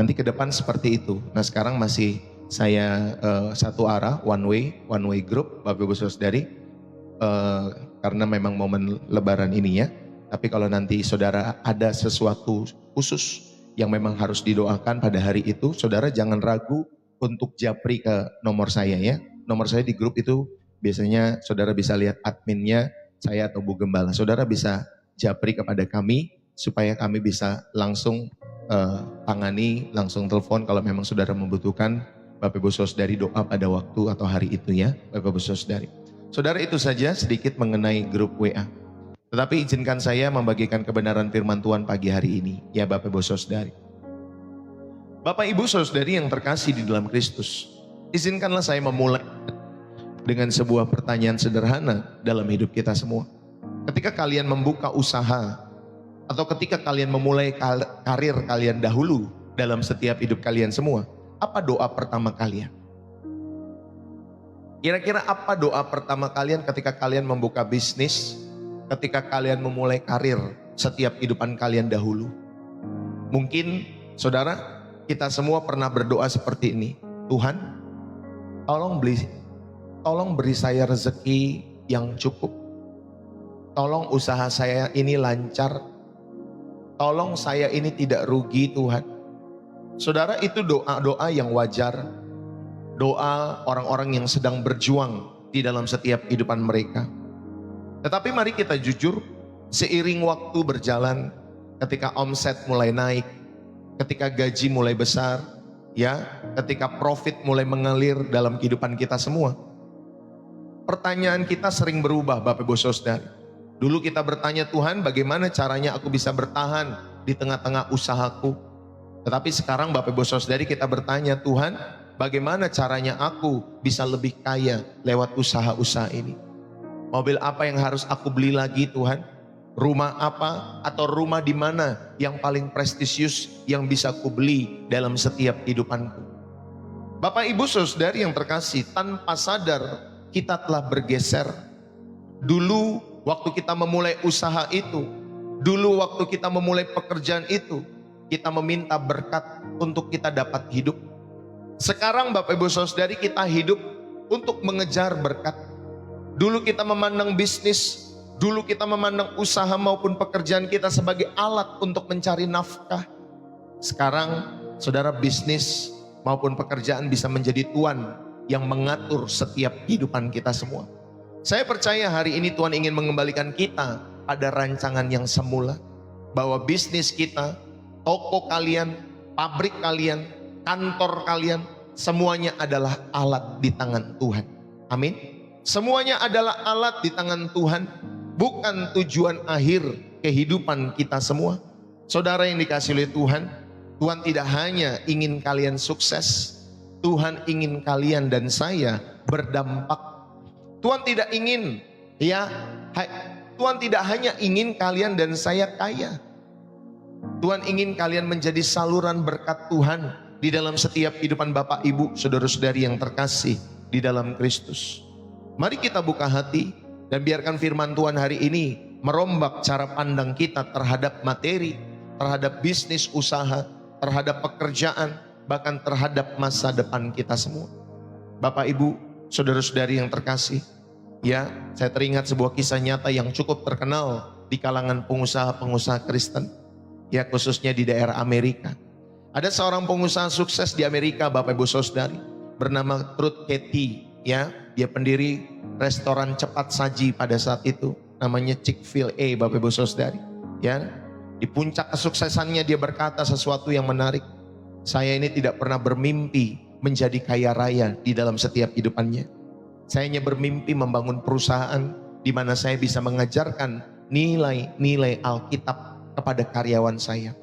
Nanti ke depan seperti itu. Nah sekarang masih saya satu arah, one way group, Bapak Ibu Saudari, karena memang momen lebaran ini ya. Tapi kalau nanti saudara ada sesuatu khusus yang memang harus didoakan pada hari itu, saudara jangan ragu untuk japri ke nomor saya ya. Nomor saya di grup itu biasanya saudara bisa lihat adminnya, saya atau Bu Gembala. Saudara bisa japri kepada kami supaya kami bisa langsung tangani, langsung telepon kalau memang saudara membutuhkan Bapak Ibu Saudari doa pada waktu atau hari itu ya, Bapak Ibu Saudari. Saudara, itu saja sedikit mengenai grup WA. Tetapi izinkan saya membagikan kebenaran firman Tuhan pagi hari ini ya Bapak Ibu Saudari. Bapak Ibu Saudari yang terkasih di dalam Kristus, izinkanlah saya memulai dengan sebuah pertanyaan sederhana dalam hidup kita semua. Ketika kalian membuka usaha atau ketika kalian memulai karir kalian dahulu dalam setiap hidup kalian semua, apa doa pertama kalian? Kira-kira apa doa pertama kalian ketika kalian membuka bisnis, ketika kalian memulai karir setiap kehidupan kalian dahulu? Mungkin saudara, kita semua pernah berdoa seperti ini. Tuhan, tolong beri saya rezeki yang cukup. Tolong usaha saya ini lancar. Tolong saya ini tidak rugi Tuhan. Saudara, itu doa-doa yang wajar. Doa orang-orang yang sedang berjuang di dalam setiap kehidupan mereka. Tetapi mari kita jujur, seiring waktu berjalan, ketika omset mulai naik, ketika gaji mulai besar, ya, ketika profit mulai mengalir dalam kehidupan kita semua, pertanyaan kita sering berubah Bapak Ibu Saudara. Dulu kita bertanya, Tuhan bagaimana caranya aku bisa bertahan di tengah-tengah usahaku. Tetapi sekarang Bapak Ibu Saudari kita bertanya, Tuhan bagaimana caranya aku bisa lebih kaya lewat usaha-usaha ini. Mobil apa yang harus aku beli lagi Tuhan? Rumah apa atau rumah di mana yang paling prestisius yang bisa aku beli dalam setiap kehidupanku. Bapak Ibu Saudari yang terkasih, tanpa sadar kita telah bergeser. Dulu waktu kita memulai usaha itu, dulu waktu kita memulai pekerjaan itu, kita meminta berkat untuk kita dapat hidup. Sekarang Bapak Ibu Saudari kita hidup untuk mengejar berkat. Dulu kita memandang bisnis, dulu kita memandang usaha maupun pekerjaan kita sebagai alat untuk mencari nafkah. Sekarang saudara, bisnis maupun pekerjaan bisa menjadi tuan yang mengatur setiap kehidupan kita semua. Saya percaya hari ini Tuhan ingin mengembalikan kita pada rancangan yang semula. Bahwa bisnis kita, toko kalian, pabrik kalian, kantor kalian, semuanya adalah alat di tangan Tuhan. Amin. Semuanya adalah alat di tangan Tuhan, bukan tujuan akhir kehidupan kita semua. Saudara yang dikasihi oleh Tuhan, Tuhan tidak hanya ingin kalian sukses, Tuhan ingin kalian dan saya berdampak. Tuhan tidak ingin, ya, Tuhan tidak hanya ingin kalian dan saya kaya. Tuhan ingin kalian menjadi saluran berkat Tuhan di dalam setiap kehidupan Bapak Ibu, saudara-saudari yang terkasih di dalam Kristus. Mari kita buka hati dan biarkan firman Tuhan hari ini merombak cara pandang kita terhadap materi, terhadap bisnis usaha, terhadap pekerjaan, bahkan terhadap masa depan kita semua. Bapak Ibu, saudara-saudari yang terkasih, ya, saya teringat sebuah kisah nyata yang cukup terkenal di kalangan pengusaha-pengusaha Kristen, ya, khususnya di daerah Amerika. Ada seorang pengusaha sukses di Amerika, Bapak Ibu Saudari, bernama Truth Cathy, ya, dia pendiri restoran cepat saji pada saat itu, namanya Chick-fil-A, Bapak Ibu Saudari, ya. Di puncak kesuksesannya dia berkata sesuatu yang menarik. Saya ini tidak pernah bermimpi menjadi kaya raya di dalam setiap kehidupannya. Saya hanya bermimpi membangun perusahaan di mana saya bisa mengajarkan nilai-nilai Alkitab kepada karyawan saya.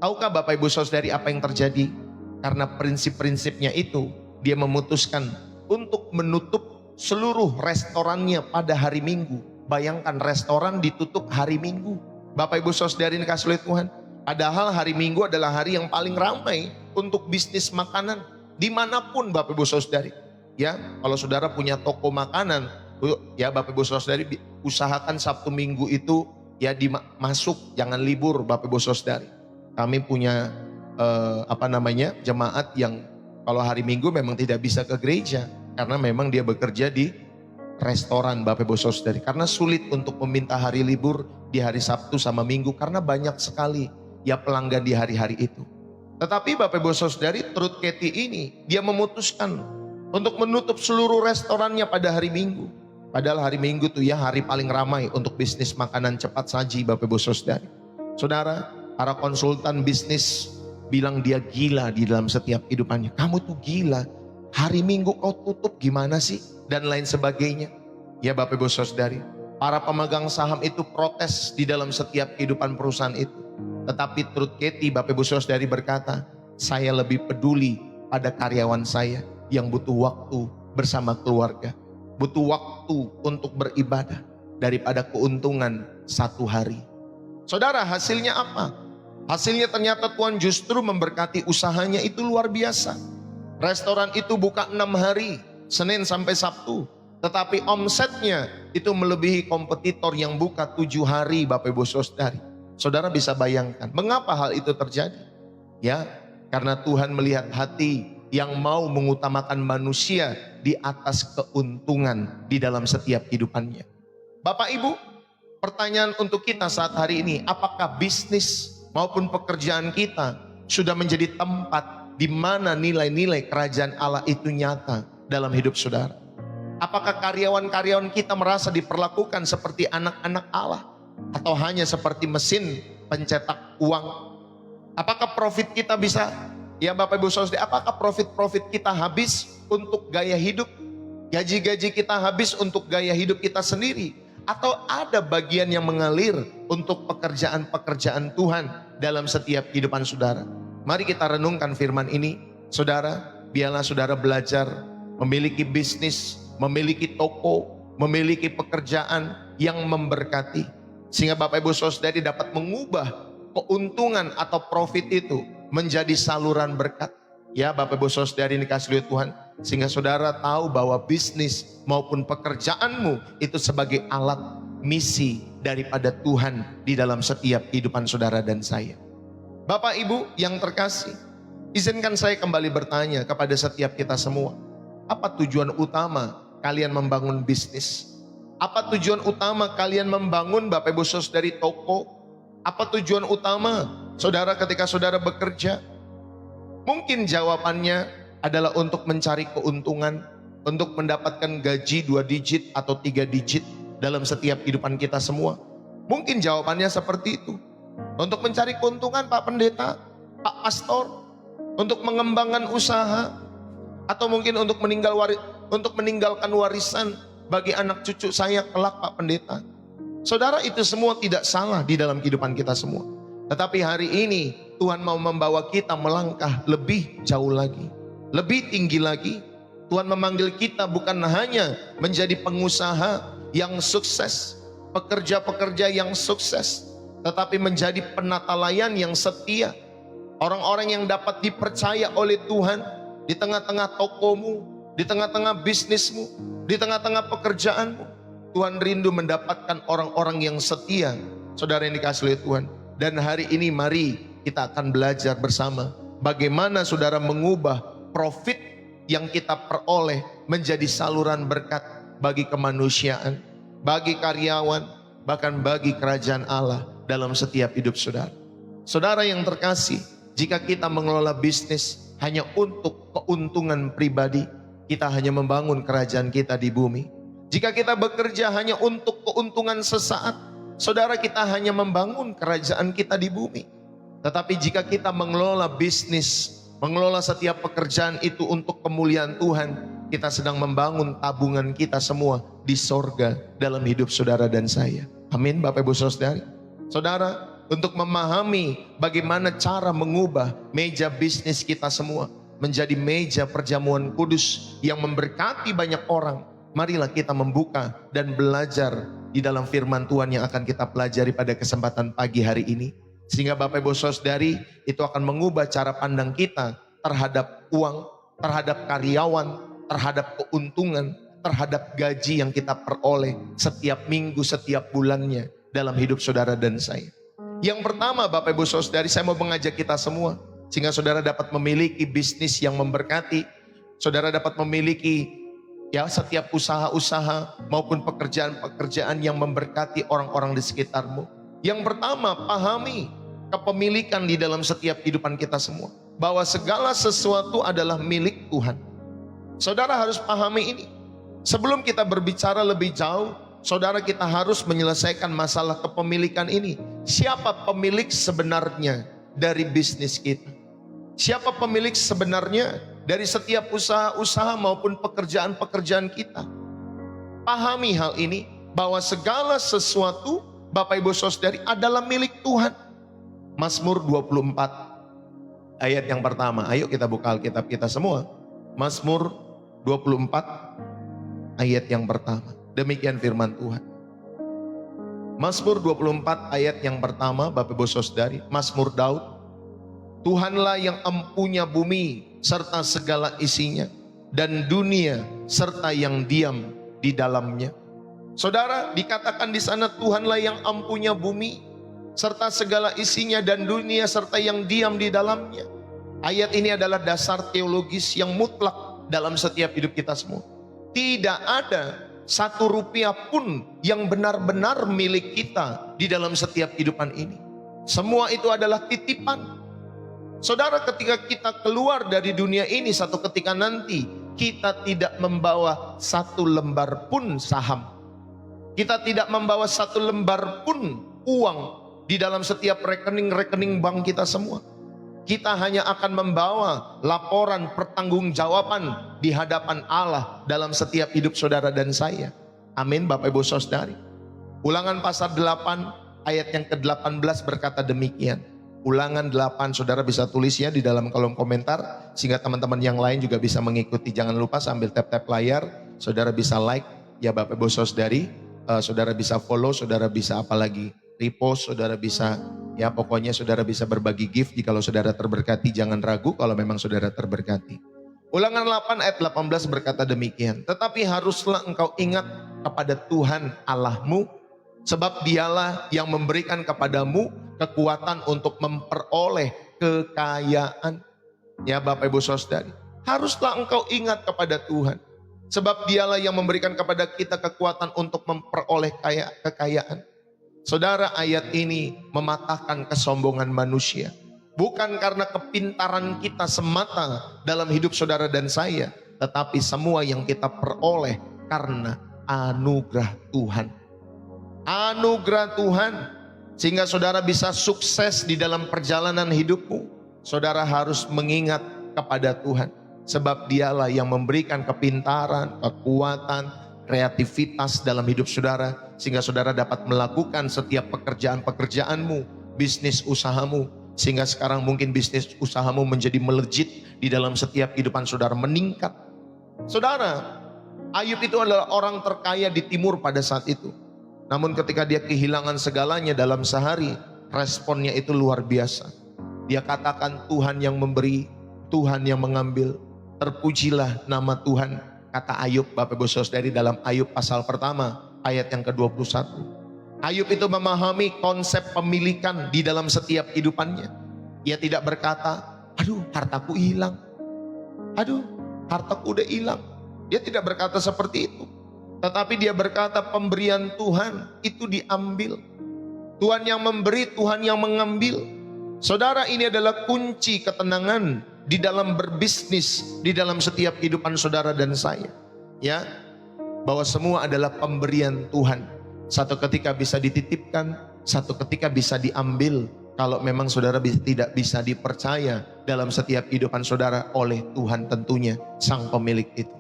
Tahukah Bapak Ibu Saudari apa yang terjadi? Karena prinsip-prinsipnya itu, dia memutuskan untuk menutup seluruh restorannya pada hari Minggu. Bayangkan restoran ditutup hari Minggu. Bapak Ibu Saudari dikasihi oleh Tuhan. Padahal hari Minggu adalah hari yang paling ramai untuk bisnis makanan. Dimanapun Bapak Ibu Saudari. Ya, kalau saudara punya toko makanan, ya Bapak Ibu Saudari usahakan Sabtu Minggu itu ya masuk, jangan libur Bapak Ibu Saudari. Kami punya jemaat yang kalau hari Minggu memang tidak bisa ke gereja karena memang dia bekerja di restoran, Bapak Ibu Saudari. Karena sulit untuk meminta hari libur di hari Sabtu sama Minggu karena banyak sekali ya pelanggan di hari-hari itu. Tetapi Bapak Ibu Saudari, Truth Katie ini dia memutuskan untuk menutup seluruh restorannya pada hari Minggu. Padahal hari Minggu tuh ya hari paling ramai untuk bisnis makanan cepat saji, Bapak Ibu Saudari. Saudara, para konsultan bisnis bilang dia gila di dalam setiap kehidupannya. Kamu tuh gila, hari Minggu kau tutup gimana sih? Dan lain sebagainya. Ya Bapak Ibu Saudari, para pemegang saham itu protes di dalam setiap kehidupan perusahaan itu. Tetapi Truth Katie, Bapak Ibu Saudari berkata, saya lebih peduli pada karyawan saya yang butuh waktu bersama keluarga. Butuh waktu untuk beribadah daripada keuntungan satu hari. Saudara, hasilnya apa? Hasilnya ternyata Tuhan justru memberkati usahanya itu luar biasa. Restoran itu buka 6 hari, Senin sampai Sabtu. Tetapi omsetnya itu melebihi kompetitor yang buka 7 hari, Bapak Ibu Saudari. Saudara bisa bayangkan mengapa hal itu terjadi? Ya, karena Tuhan melihat hati yang mau mengutamakan manusia di atas keuntungan di dalam setiap kehidupannya. Bapak Ibu, pertanyaan untuk kita saat hari ini, apakah bisnis maupun pekerjaan kita sudah menjadi tempat di mana nilai-nilai kerajaan Allah itu nyata dalam hidup saudara? Apakah karyawan-karyawan kita merasa diperlakukan seperti anak-anak Allah? Atau hanya seperti mesin pencetak uang? Apakah profit kita bisa, ya Bapak Ibu Saudara, apakah profit kita habis untuk gaya hidup? Gaji-gaji kita habis untuk gaya hidup kita sendiri? Atau ada bagian yang mengalir untuk pekerjaan-pekerjaan Tuhan dalam setiap kehidupan saudara? Mari kita renungkan firman ini. Saudara, biarlah saudara belajar memiliki bisnis, memiliki toko, memiliki pekerjaan yang memberkati. Sehingga Bapak Ibu Saudari dapat mengubah keuntungan atau profit itu menjadi saluran berkat. Ya Bapak Ibu Saudari ini kasih lihat Tuhan. Sehingga saudara tahu bahwa bisnis maupun pekerjaanmu itu sebagai alat misi daripada Tuhan di dalam setiap kehidupan saudara dan saya. Bapak Ibu yang terkasih, izinkan saya kembali bertanya kepada setiap kita semua. Apa tujuan utama kalian membangun bisnis? Apa tujuan utama kalian membangun Bapak Ibu Saudari toko? Apa tujuan utama saudara ketika saudara bekerja? Mungkin jawabannya adalah untuk mencari keuntungan, untuk mendapatkan gaji 2 digit atau 3 digit dalam setiap kehidupan kita semua. Mungkin jawabannya seperti itu. Untuk mencari keuntungan Pak Pendeta, Pak Pastor, untuk mengembangkan usaha, atau mungkin untuk meninggalkan warisan bagi anak cucu saya kelak Pak Pendeta. Saudara, itu semua tidak salah di dalam kehidupan kita semua. Tetapi hari ini Tuhan mau membawa kita melangkah lebih jauh lagi, lebih tinggi lagi. Tuhan memanggil kita bukan hanya menjadi pengusaha yang sukses, pekerja-pekerja yang sukses, tetapi menjadi penata layan yang setia. Orang-orang yang dapat dipercaya oleh Tuhan di tengah-tengah tokomu, di tengah-tengah bisnismu, di tengah-tengah pekerjaanmu. Tuhan rindu mendapatkan orang-orang yang setia, saudara yang dikasihi oleh Tuhan. Dan hari ini mari kita akan belajar bersama bagaimana saudara mengubah profit yang kita peroleh menjadi saluran berkat bagi kemanusiaan, bagi karyawan, bahkan bagi kerajaan Allah dalam setiap hidup saudara. Saudara yang terkasih, jika kita mengelola bisnis hanya untuk keuntungan pribadi, kita hanya membangun kerajaan kita di bumi. Jika kita bekerja hanya untuk keuntungan sesaat, saudara, kita hanya membangun kerajaan kita di bumi. Tetapi jika kita mengelola bisnis, mengelola setiap pekerjaan itu untuk kemuliaan Tuhan, kita sedang membangun tabungan kita semua di sorga dalam hidup saudara dan saya. Amin Bapak Ibu Saudari. Saudara, untuk memahami bagaimana cara mengubah meja bisnis kita semua menjadi meja perjamuan kudus yang memberkati banyak orang, marilah kita membuka dan belajar di dalam firman Tuhan yang akan kita pelajari pada kesempatan pagi hari ini. Sehingga Bapak Ibu Saudari itu akan mengubah cara pandang kita terhadap uang, terhadap karyawan, terhadap keuntungan, terhadap gaji yang kita peroleh setiap minggu, setiap bulannya dalam hidup saudara dan saya. Yang pertama Bapak Ibu Saudari, saya mau mengajak kita semua Sehingga saudara dapat memiliki bisnis yang memberkati. Saudara dapat memiliki setiap usaha-usaha maupun pekerjaan-pekerjaan yang memberkati orang-orang di sekitarmu. Yang pertama, pahami kepemilikan di dalam setiap kehidupan kita semua. Bahwa segala sesuatu adalah milik Tuhan. Saudara harus pahami ini. Sebelum kita berbicara lebih jauh, saudara, kita harus menyelesaikan masalah kepemilikan ini. Siapa pemilik sebenarnya dari bisnis kita? Siapa pemilik sebenarnya dari setiap usaha-usaha maupun pekerjaan-pekerjaan kita? Pahami hal ini, bahwa segala sesuatu, Bapak Ibu Saudari, adalah milik Tuhan. Mazmur 24 ayat yang pertama. Ayo kita buka Alkitab kita semua. Mazmur 24 ayat yang pertama. Demikian firman Tuhan. Mazmur 24 ayat yang pertama, Bapak Ibu Saudari, Mazmur Daud. Tuhanlah yang empunya bumi serta segala isinya, dan dunia serta yang diam di dalamnya. Saudara, dikatakan di sana Tuhanlah yang empunya bumi serta segala isinya, dan dunia serta yang diam di dalamnya. Ayat ini adalah dasar teologis yang mutlak dalam setiap hidup kita semua. Tidak ada satu rupiah pun yang benar-benar milik kita di dalam setiap kehidupan ini. Semua itu adalah titipan. Saudara, ketika kita keluar dari dunia ini, satu ketika nanti kita tidak membawa satu lembar pun saham. Kita tidak membawa satu lembar pun uang di dalam setiap rekening-rekening bank kita semua. Kita hanya akan membawa laporan pertanggungjawaban di hadapan Allah dalam setiap hidup saudara dan saya. Amin, Bapak Ibu Saudari. Ulangan pasal 8 ayat yang ke-18 berkata demikian. Ulangan 8, saudara bisa tulis ya di dalam kolom komentar, sehingga teman-teman yang lain juga bisa mengikuti. Jangan lupa sambil tap-tap layar, saudara bisa like ya Bapak Ibu Saudari, saudara bisa follow, saudara bisa apalagi repost, saudara bisa ya pokoknya saudara bisa berbagi gift. Jikalau saudara terberkati, jangan ragu kalau memang saudara terberkati. Ulangan 8 ayat 18 berkata demikian. Tetapi haruslah engkau ingat kepada Tuhan Allahmu, sebab dialah yang memberikan kepadamu kekuatan untuk memperoleh kekayaan. Ya Bapak Ibu Saudari, haruslah engkau ingat kepada Tuhan, sebab dialah yang memberikan kepada kita kekuatan untuk memperoleh kekayaan. Saudara, ayat ini mematahkan kesombongan manusia. Bukan karena kepintaran kita semata dalam hidup saudara dan saya, tetapi semua yang kita peroleh karena anugerah Tuhan. Anugerah Tuhan. Sehingga saudara bisa sukses di dalam perjalanan hidupmu, saudara harus mengingat kepada Tuhan. Sebab dialah yang memberikan kepintaran, kekuatan, kreativitas dalam hidup saudara. Sehingga saudara dapat melakukan setiap pekerjaan-pekerjaanmu, bisnis usahamu. Sehingga sekarang mungkin bisnis usahamu menjadi melejit di dalam setiap kehidupan saudara, meningkat. Saudara, Ayub itu adalah orang terkaya di timur pada saat itu. Namun ketika dia kehilangan segalanya dalam sehari, responnya itu luar biasa. Dia katakan Tuhan yang memberi, Tuhan yang mengambil. Terpujilah nama Tuhan, kata Ayub, Bapak Ibu Saudari, dalam Ayub pasal pertama ayat yang ke-21. Ayub itu memahami konsep pemilikan di dalam setiap kehidupannya. Ia tidak berkata, aduh hartaku hilang, aduh hartaku udah hilang. Dia tidak berkata seperti itu. Tetapi dia berkata pemberian Tuhan itu diambil. Tuhan yang memberi, Tuhan yang mengambil. Saudara, ini adalah kunci ketenangan di dalam berbisnis, di dalam setiap kehidupan saudara dan saya. Ya, bahwa semua adalah pemberian Tuhan. Satu ketika bisa dititipkan, satu ketika bisa diambil. Kalau memang saudara tidak bisa dipercaya dalam setiap kehidupan saudara oleh Tuhan tentunya, Sang Pemilik itu.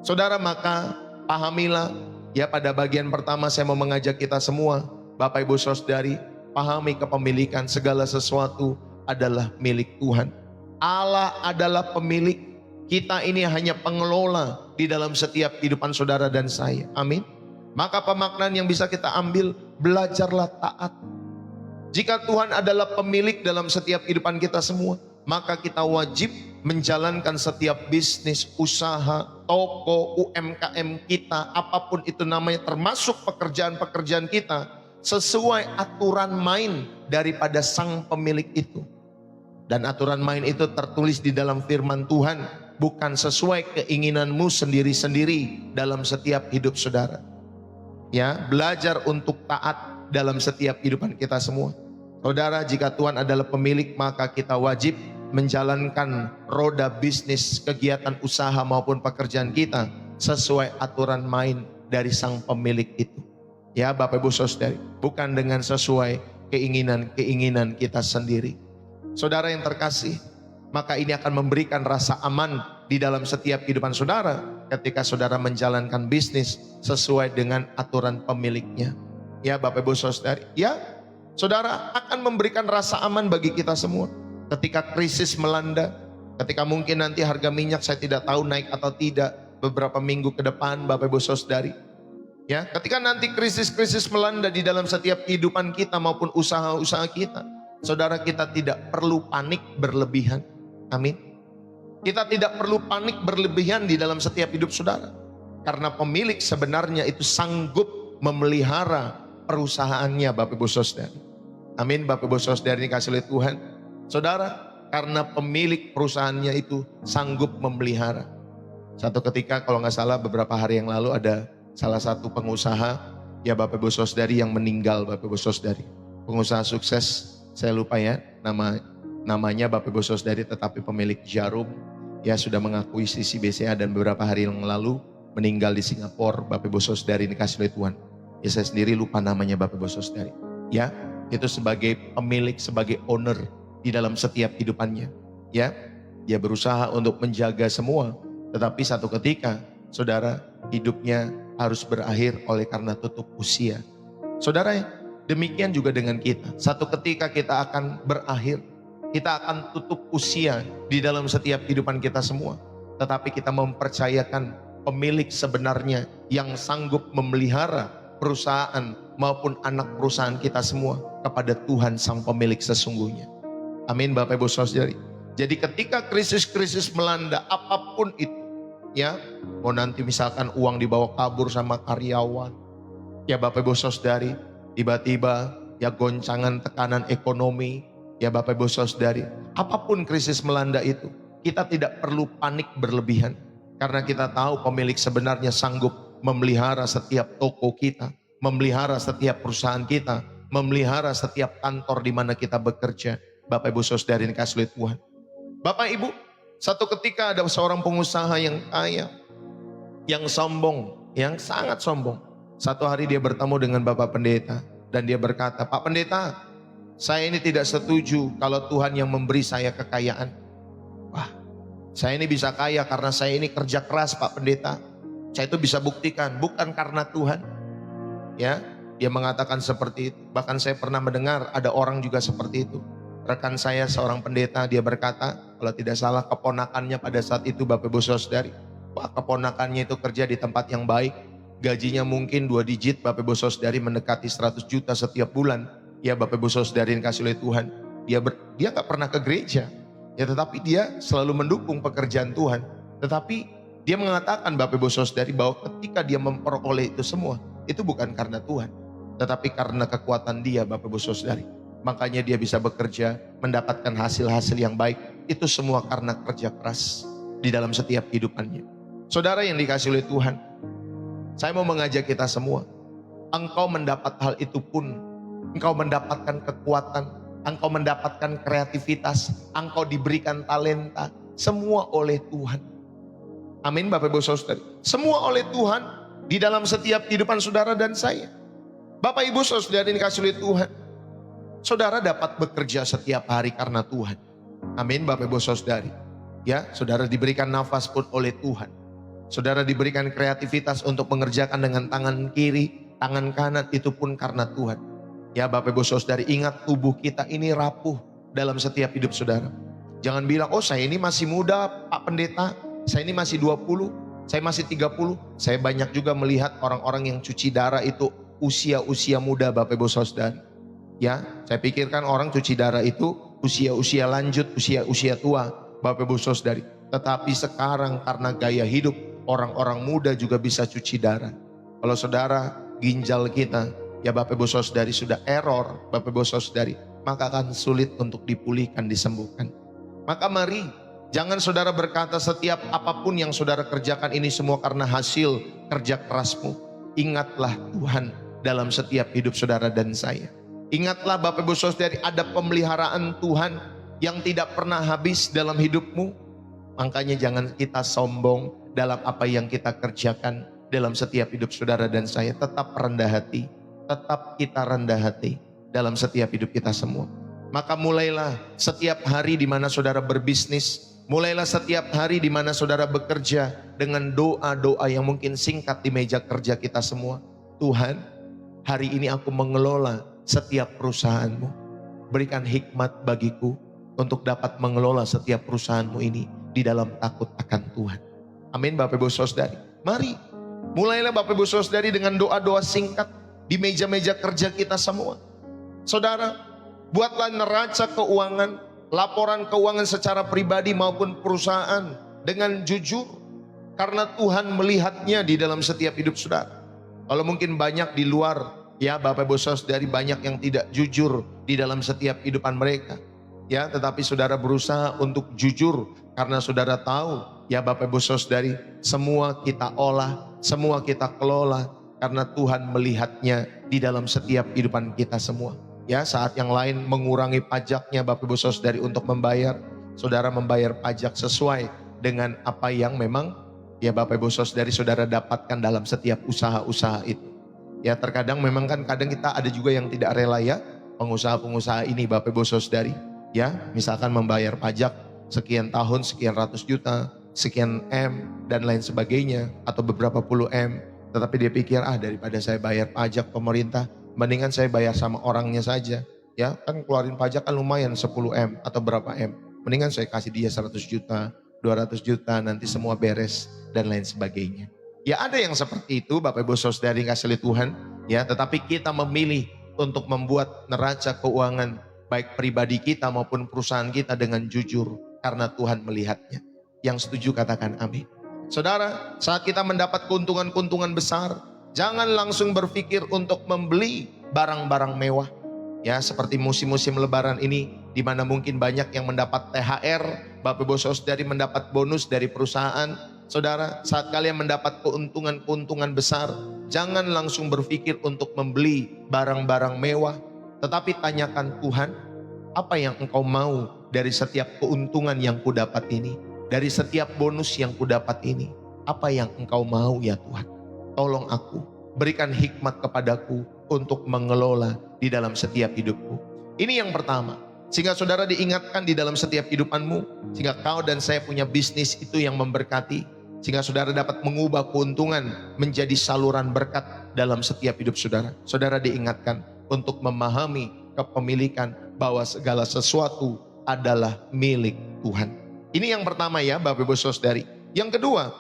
Saudara, maka pahamilah, ya pada bagian pertama saya mau mengajak kita semua, Bapak Ibu Saudari, pahami kepemilikan segala sesuatu adalah milik Tuhan. Allah adalah pemilik, kita ini hanya pengelola di dalam setiap kehidupan saudara dan saya. Amin. Maka pemaknaan yang bisa kita ambil, belajarlah taat. Jika Tuhan adalah pemilik dalam setiap kehidupan kita semua, maka kita wajib menjalankan setiap bisnis, usaha, toko, UMKM kita, apapun itu namanya, termasuk pekerjaan-pekerjaan kita, sesuai aturan main daripada Sang Pemilik itu. Dan aturan main itu tertulis di dalam firman Tuhan, bukan sesuai keinginanmu sendiri-sendiri dalam setiap hidup saudara. Ya, belajar untuk taat dalam setiap kehidupan kita semua. Saudara, jika Tuhan adalah pemilik, maka kita wajib menjalankan roda bisnis, kegiatan usaha maupun pekerjaan kita sesuai aturan main dari sang pemilik itu. Ya Bapak Ibu Saudari, bukan dengan sesuai keinginan-keinginan kita sendiri. Saudara yang terkasih, maka ini akan memberikan rasa aman di dalam setiap kehidupan saudara ketika saudara menjalankan bisnis sesuai dengan aturan pemiliknya. Ya Bapak Ibu Saudari, ya saudara akan memberikan rasa aman bagi kita semua. Ketika krisis melanda, ketika mungkin nanti harga minyak saya tidak tahu naik atau tidak beberapa minggu ke depan Bapak Ibu Saudari. Ya, ketika nanti krisis-krisis melanda di dalam setiap kehidupan kita maupun usaha-usaha kita, saudara kita tidak perlu panik berlebihan. Amin. Kita tidak perlu panik berlebihan di dalam setiap hidup saudara. Karena pemilik sebenarnya itu sanggup memelihara perusahaannya Bapak Ibu Saudari. Amin Bapak Ibu Saudari dikasih oleh Tuhan. Saudara, karena pemilik perusahaannya itu sanggup memelihara. Satu ketika kalau nggak salah beberapa hari yang lalu ada salah satu pengusaha ya Bapak Ibu Saudari yang meninggal Bapak Ibu Saudari. Pengusaha sukses, saya lupa ya namanya Bapak Ibu Saudari, tetapi pemilik Jarum ya sudah mengakuisisi BCA dan beberapa hari yang lalu meninggal di Singapura Bapak Ibu Saudari dikasih oleh Tuhan. Ya saya sendiri lupa namanya Bapak Ibu Saudari. Ya, itu sebagai pemilik, sebagai owner di dalam setiap kehidupannya. Ya, dia berusaha untuk menjaga semua, tetapi satu ketika saudara hidupnya harus berakhir oleh karena tutup usia. Saudara, demikian juga dengan kita. Satu ketika kita akan berakhir, kita akan tutup usia di dalam setiap kehidupan kita semua. Tetapi kita mempercayakan pemilik sebenarnya yang sanggup memelihara perusahaan maupun anak perusahaan kita semua kepada Tuhan sang pemilik sesungguhnya. Amin Bapak Ibu Saudari. Jadi ketika krisis-krisis melanda apapun itu, ya mau nanti misalkan uang dibawa kabur sama karyawan, ya Bapak Ibu Saudari, tiba-tiba ya goncangan tekanan ekonomi, ya Bapak Ibu Saudari, apapun krisis melanda itu, kita tidak perlu panik berlebihan. Karena kita tahu pemilik sebenarnya sanggup memelihara setiap toko kita, memelihara setiap perusahaan kita, memelihara setiap kantor di mana kita bekerja. Bapak Ibu Saudari dikasih oleh Tuhan. Bapak Ibu, satu ketika ada seorang pengusaha yang kaya, yang sombong, yang sangat sombong. Satu hari dia bertemu dengan Bapak Pendeta dan dia berkata, "Pak Pendeta, saya ini tidak setuju kalau Tuhan yang memberi saya kekayaan. Wah, saya ini bisa kaya karena saya ini kerja keras Pak Pendeta. Saya itu bisa buktikan, bukan karena Tuhan." Ya, dia mengatakan seperti itu. Bahkan saya pernah mendengar ada orang juga seperti itu. Rekan saya seorang pendeta, dia berkata, kalau tidak salah keponakannya pada saat itu Bapak Ibu Saudari, wah keponakannya itu kerja di tempat yang baik, gajinya mungkin 2 digit Bapak Ibu Saudari, mendekati 100 juta setiap bulan. Ya Bapak Ibu Saudari yang kasih oleh Tuhan, dia gak pernah ke gereja, ya tetapi dia selalu mendukung pekerjaan Tuhan. Tetapi dia mengatakan Bapak Ibu Saudari bahwa ketika dia memperoleh itu semua, itu bukan karena Tuhan, tetapi karena kekuatan dia Bapak Ibu Saudari. Makanya dia bisa bekerja, mendapatkan hasil-hasil yang baik. Itu semua karena kerja keras di dalam setiap kehidupannya. Saudara yang dikasih oleh Tuhan, saya mau mengajak kita semua. Engkau mendapat hal itu pun, engkau mendapatkan kekuatan, engkau mendapatkan kreativitas, engkau diberikan talenta, semua oleh Tuhan. Amin Bapak Ibu Saudari. Semua oleh Tuhan di dalam setiap kehidupan saudara dan saya. Bapak Ibu Saudari dikasih oleh Tuhan. Saudara dapat bekerja setiap hari karena Tuhan. Amin Bapak Ibu Saudari. Ya, saudara diberikan nafas pun oleh Tuhan. Saudara diberikan kreativitas untuk mengerjakan dengan tangan kiri, tangan kanan, itu pun karena Tuhan. Ya Bapak Ibu Saudari, ingat tubuh kita ini rapuh dalam setiap hidup saudara. Jangan bilang, oh saya ini masih muda Pak Pendeta, saya ini masih 20, saya masih 30. Saya banyak juga melihat orang-orang yang cuci darah itu usia-usia muda Bapak Ibu Saudari. Ya, saya pikirkan orang cuci darah itu usia-usia lanjut, usia-usia tua Bapak Ibu Saudari. Tetapi sekarang karena gaya hidup, orang-orang muda juga bisa cuci darah. Kalau saudara ginjal kita, ya Bapak Ibu Saudari sudah error Bapak Ibu Saudari, maka akan sulit untuk dipulihkan, disembuhkan. Maka mari, jangan saudara berkata setiap apapun yang saudara kerjakan ini semua karena hasil kerja kerasmu. Ingatlah Tuhan dalam setiap hidup saudara dan saya. Ingatlah Bapak Ibu Saudara, ada pemeliharaan Tuhan yang tidak pernah habis dalam hidupmu. Makanya jangan kita sombong dalam apa yang kita kerjakan dalam setiap hidup saudara dan saya. Tetap rendah hati, tetap kita rendah hati dalam setiap hidup kita semua. Maka mulailah setiap hari di mana saudara berbisnis, mulailah setiap hari di mana saudara bekerja dengan doa-doa yang mungkin singkat di meja kerja kita semua. Tuhan, hari ini aku mengelola setiap perusahaanmu. Berikan hikmat bagiku untuk dapat mengelola setiap perusahaanmu ini di dalam takut akan Tuhan. Amin Bapak Ibu Saudari. Mari, mulailah Bapak Ibu Saudari dengan doa-doa singkat di meja-meja kerja kita semua. Saudara, buatlah neraca keuangan, laporan keuangan secara pribadi maupun perusahaan dengan jujur. Karena Tuhan melihatnya di dalam setiap hidup saudara. Kalau mungkin banyak di luar, ya Bapak Ibu Saudari, banyak yang tidak jujur di dalam setiap kehidupan mereka. Ya, tetapi saudara berusaha untuk jujur karena saudara tahu, ya Bapak Ibu Saudari, semua kita olah, semua kita kelola karena Tuhan melihatnya di dalam setiap kehidupan kita semua. Ya, saat yang lain mengurangi pajaknya Bapak Ibu Saudari untuk membayar, saudara membayar pajak sesuai dengan apa yang memang ya Bapak Ibu Saudari saudara dapatkan dalam setiap usaha-usaha itu. Ya, terkadang memang kan kadang kita ada juga yang tidak rela ya, pengusaha-pengusaha ini Bapak Ibu Saudari. Ya, misalkan membayar pajak sekian tahun, sekian ratus juta, sekian M dan lain sebagainya, atau beberapa puluh M. Tetapi dia pikir, daripada saya bayar pajak pemerintah, mendingan saya bayar sama orangnya saja. Ya, kan keluarin pajak kan lumayan 10 M atau berapa M. Mendingan saya kasih dia 100 juta, 200 juta, nanti semua beres dan lain sebagainya. Ya, ada yang seperti itu Bapak Ibu Saudari kasih Tuhan, ya, tetapi kita memilih untuk membuat neraca keuangan baik pribadi kita maupun perusahaan kita dengan jujur karena Tuhan melihatnya. Yang setuju katakan amin. Saudara, saat kita mendapat keuntungan-keuntungan besar, jangan langsung berpikir untuk membeli barang-barang mewah. Ya, seperti musim-musim lebaran ini di mana mungkin banyak yang mendapat THR, Bapak Ibu Saudari mendapat bonus dari perusahaan. Saudara, saat kalian mendapat keuntungan-keuntungan besar, jangan langsung berpikir untuk membeli barang-barang mewah. Tetapi tanyakan Tuhan, apa yang engkau mau dari setiap keuntungan yang kudapat ini? Dari setiap bonus yang kudapat ini? Apa yang engkau mau ya Tuhan? Tolong aku, berikan hikmat kepadaku untuk mengelola di dalam setiap hidupku. Ini yang pertama. Sehingga saudara diingatkan di dalam setiap kehidupanmu. Sehingga kau dan saya punya bisnis itu yang memberkati. Sehingga saudara dapat mengubah keuntungan menjadi saluran berkat dalam setiap hidup saudara. Saudara diingatkan untuk memahami kepemilikan bahwa segala sesuatu adalah milik Tuhan. Ini yang pertama ya Bapak Ibu Saudari. Yang kedua,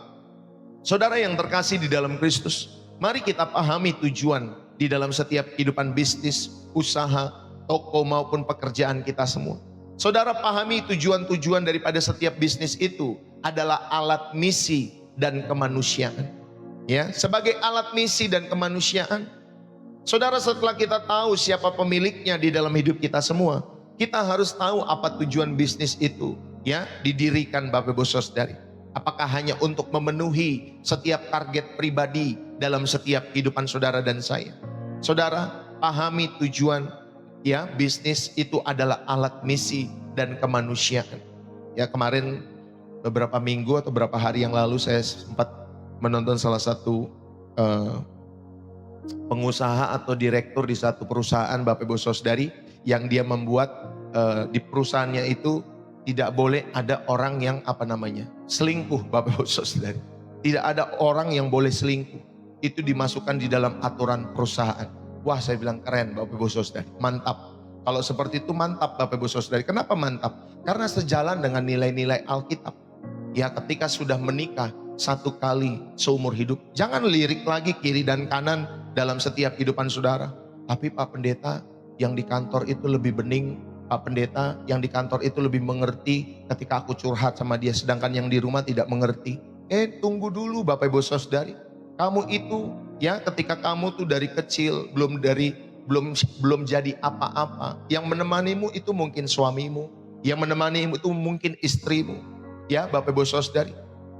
saudara yang terkasih di dalam Kristus, mari kita pahami tujuan di dalam setiap kehidupan bisnis, usaha, toko maupun pekerjaan kita semua. Saudara pahami tujuan-tujuan daripada setiap bisnis itu adalah alat misi dan kemanusiaan. Ya, sebagai alat misi dan kemanusiaan. Saudara, setelah kita tahu siapa pemiliknya di dalam hidup kita semua, kita harus tahu apa tujuan bisnis itu, ya, didirikan Bapak Ibu Saudari. Apakah hanya untuk memenuhi setiap target pribadi dalam setiap kehidupan saudara dan saya? Saudara, pahami tujuan, ya, bisnis itu adalah alat misi dan kemanusiaan. Ya, kemarin beberapa minggu atau beberapa hari yang lalu saya sempat menonton salah satu pengusaha atau direktur di satu perusahaan Bapak Ibu Saudari, yang dia membuat di perusahaannya itu tidak boleh ada orang yang selingkuh Bapak Ibu Saudari. Tidak ada orang yang boleh selingkuh. Itu dimasukkan di dalam aturan perusahaan. Wah, saya bilang keren Bapak Ibu Saudari, mantap. Kalau seperti itu mantap Bapak Ibu Saudari. Kenapa mantap? Karena sejalan dengan nilai-nilai Alkitab. Ya, ketika sudah menikah satu kali seumur hidup, jangan lirik lagi kiri dan kanan dalam setiap kehidupan saudara. Tapi Pak Pendeta yang di kantor itu lebih bening, Pak Pendeta yang di kantor itu lebih mengerti ketika aku curhat sama dia, sedangkan yang di rumah tidak mengerti. Tunggu dulu Bapak Ibu Saudari. Kamu itu ya, ketika kamu tuh dari kecil belum jadi apa-apa, yang menemanimu itu mungkin suamimu, Yang menemani itu mungkin istrimu. Ya Bapak Ibu Saudari.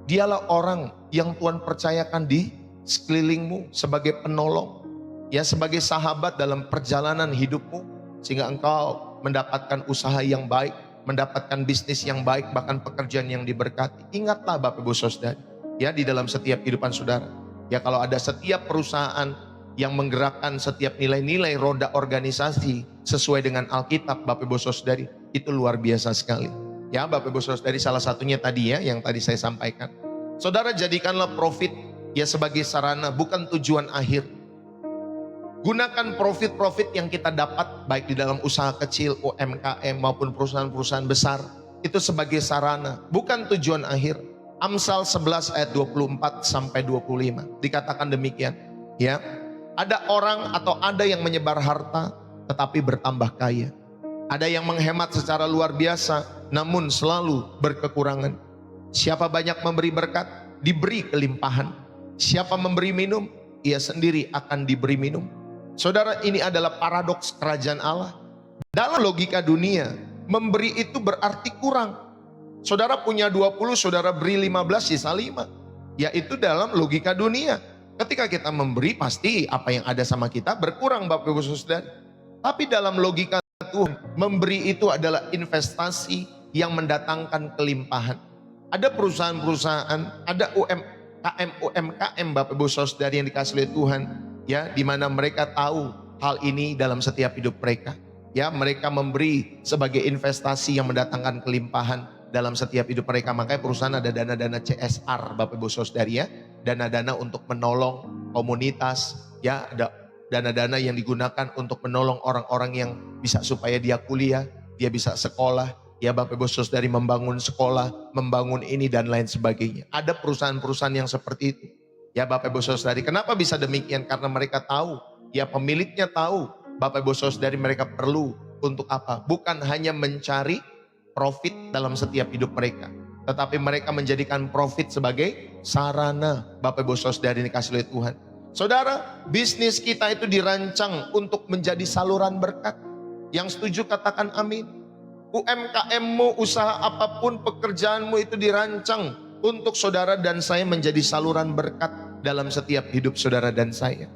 Dialah orang yang Tuhan percayakan di sekelilingmu sebagai penolong. Ya, sebagai sahabat dalam perjalanan hidupmu. Sehingga engkau mendapatkan usaha yang baik, mendapatkan bisnis yang baik, bahkan pekerjaan yang diberkati. Ingatlah Bapak Ibu Saudari, ya, di dalam setiap kehidupan saudara. Ya, kalau ada setiap perusahaan yang menggerakkan setiap nilai-nilai roda organisasi sesuai dengan Alkitab, Bapak Ibu Saudari, itu luar biasa sekali. Ya Bapak Ibu Saudari, salah satunya tadi ya, yang tadi saya sampaikan. Saudara, jadikanlah profit ya sebagai sarana, bukan tujuan akhir. Gunakan profit-profit yang kita dapat baik di dalam usaha kecil, UMKM maupun perusahaan-perusahaan besar, itu sebagai sarana, bukan tujuan akhir. Amsal 11 ayat 24 sampai 25 dikatakan demikian, ya. Ada orang atau ada yang menyebar harta tetapi bertambah kaya. Ada yang menghemat secara luar biasa namun selalu berkekurangan. Siapa banyak memberi berkat, diberi kelimpahan. Siapa memberi minum, ia sendiri akan diberi minum. Saudara, ini adalah paradoks kerajaan Allah. Dalam logika dunia, memberi itu berarti kurang. Saudara punya 20, saudara beri 15, sisa 5. Yaitu dalam logika dunia. Ketika kita memberi, pasti apa yang ada sama kita berkurang, Bapak Ibu Saudara. Tapi dalam logika Tuhan, memberi itu adalah investasi yang mendatangkan kelimpahan. Ada perusahaan-perusahaan, ada UMKM Bapak Ibu Saudara yang dikasih oleh Tuhan, ya, di mana mereka tahu hal ini dalam setiap hidup mereka. Ya, mereka memberi sebagai investasi yang mendatangkan kelimpahan dalam setiap hidup mereka. Makanya perusahaan ada dana-dana CSR Bapak Ibu Saudara, ya, dana-dana untuk menolong komunitas, ya, ada dana-dana yang digunakan untuk menolong orang-orang yang bisa supaya dia kuliah, dia bisa sekolah, ya Bapak Ibu Saudari, membangun sekolah, membangun ini dan lain sebagainya. Ada perusahaan-perusahaan yang seperti itu. Ya Bapak Ibu Saudari, kenapa bisa demikian? Karena mereka tahu, ya pemiliknya tahu, Bapak Ibu Saudari, mereka perlu untuk apa? Bukan hanya mencari profit dalam setiap hidup mereka, tetapi mereka menjadikan profit sebagai sarana, Bapak Ibu Saudari dikasih oleh Tuhan. Saudara, bisnis kita itu dirancang untuk menjadi saluran berkat. Yang setuju katakan amin. UMKM-mu, usaha apapun, pekerjaanmu itu dirancang untuk saudara dan saya menjadi saluran berkat dalam setiap hidup saudara dan saya.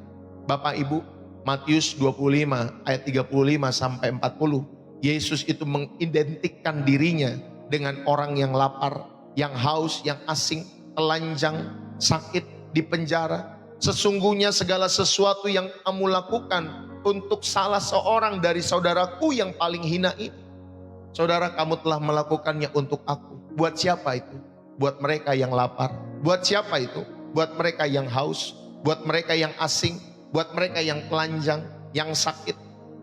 Bapak Ibu, Matius 25 ayat 35 sampai 40. Yesus itu mengidentikan dirinya dengan orang yang lapar, yang haus, yang asing, telanjang, sakit, di penjara. Sesungguhnya segala sesuatu yang kamu lakukan untuk salah seorang dari saudaraku yang paling hina ini, saudara, kamu telah melakukannya untuk aku. Buat siapa itu? Buat mereka yang lapar. Buat siapa itu? Buat mereka yang haus. Buat mereka yang asing. Buat mereka yang telanjang, yang sakit,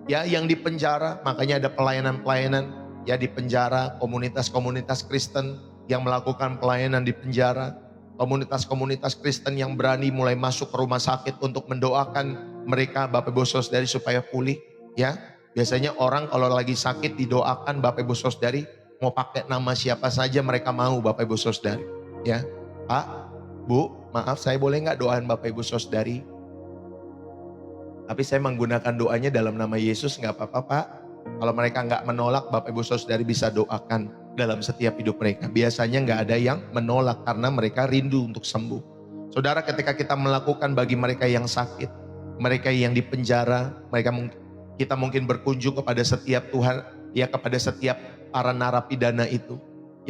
ya, yang di penjara. Makanya ada pelayanan-pelayanan, ya, di penjara, komunitas-komunitas Kristen yang melakukan pelayanan di penjara. Komunitas-komunitas Kristen yang berani mulai masuk ke rumah sakit untuk mendoakan mereka, Bapak Ibu Saudari, supaya pulih, ya. Biasanya orang kalau lagi sakit didoakan, Bapak Ibu Saudari, mau pakai nama siapa saja mereka mau, Bapak Ibu Saudari, ya. Pak, Bu, maaf saya boleh nggak doain Bapak Ibu Saudari? Tapi saya menggunakan doanya dalam nama Yesus, nggak apa-apa Pak. Kalau mereka nggak menolak, Bapak Ibu Saudari bisa doakan dalam setiap hidup mereka. Biasanya nggak ada yang menolak karena mereka rindu untuk sembuh. Saudara, ketika kita melakukan bagi mereka yang sakit, mereka yang di penjara, kita mungkin berkunjung kepada setiap Tuhan, ya, kepada setiap para narapidana itu,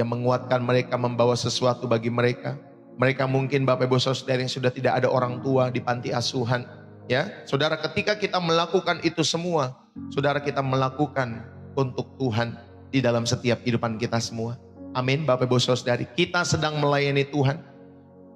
yang menguatkan mereka, membawa sesuatu bagi mereka. Mereka mungkin Bapak Ibu Saudara yang sudah tidak ada orang tua di panti asuhan, ya. Saudara, ketika kita melakukan itu semua, saudara, kita melakukan untuk Tuhan di dalam setiap kehidupan kita semua. Amin Bapak Ibu Saudari, kita sedang melayani Tuhan.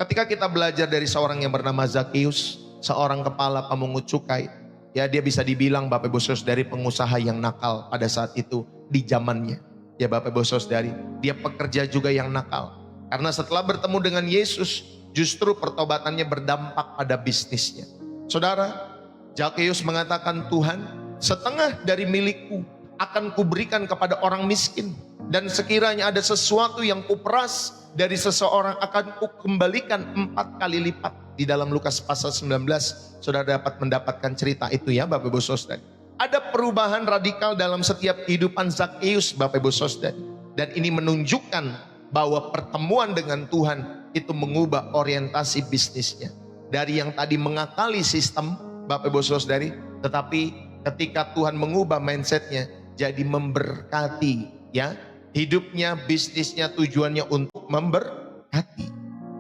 Ketika kita belajar dari seorang yang bernama Zakius, seorang kepala pemungut cukai, ya, dia bisa dibilang Bapak Ibu Saudari pengusaha yang nakal pada saat itu di zamannya. Ya Bapak Ibu Saudari, dia pekerja juga yang nakal. Karena setelah bertemu dengan Yesus, justru pertobatannya berdampak pada bisnisnya. Saudara, Zakius mengatakan, Tuhan, setengah dari milikku akan kuberikan kepada orang miskin, dan sekiranya ada sesuatu yang kuperas dari seseorang akan kukembalikan 4 kali lipat. Di dalam Lukas pasal 19, saudara dapat mendapatkan cerita itu, ya Bapak Ibu Saudara. Ada perubahan radikal dalam setiap kehidupan Zakheus, Bapak Ibu Saudara. Dan ini menunjukkan bahwa pertemuan dengan Tuhan itu mengubah orientasi bisnisnya. Dari yang tadi mengakali sistem, Bapak Ibu Saudara, tetapi ketika Tuhan mengubah mindsetnya, jadi memberkati, ya, hidupnya, bisnisnya, tujuannya untuk memberkati,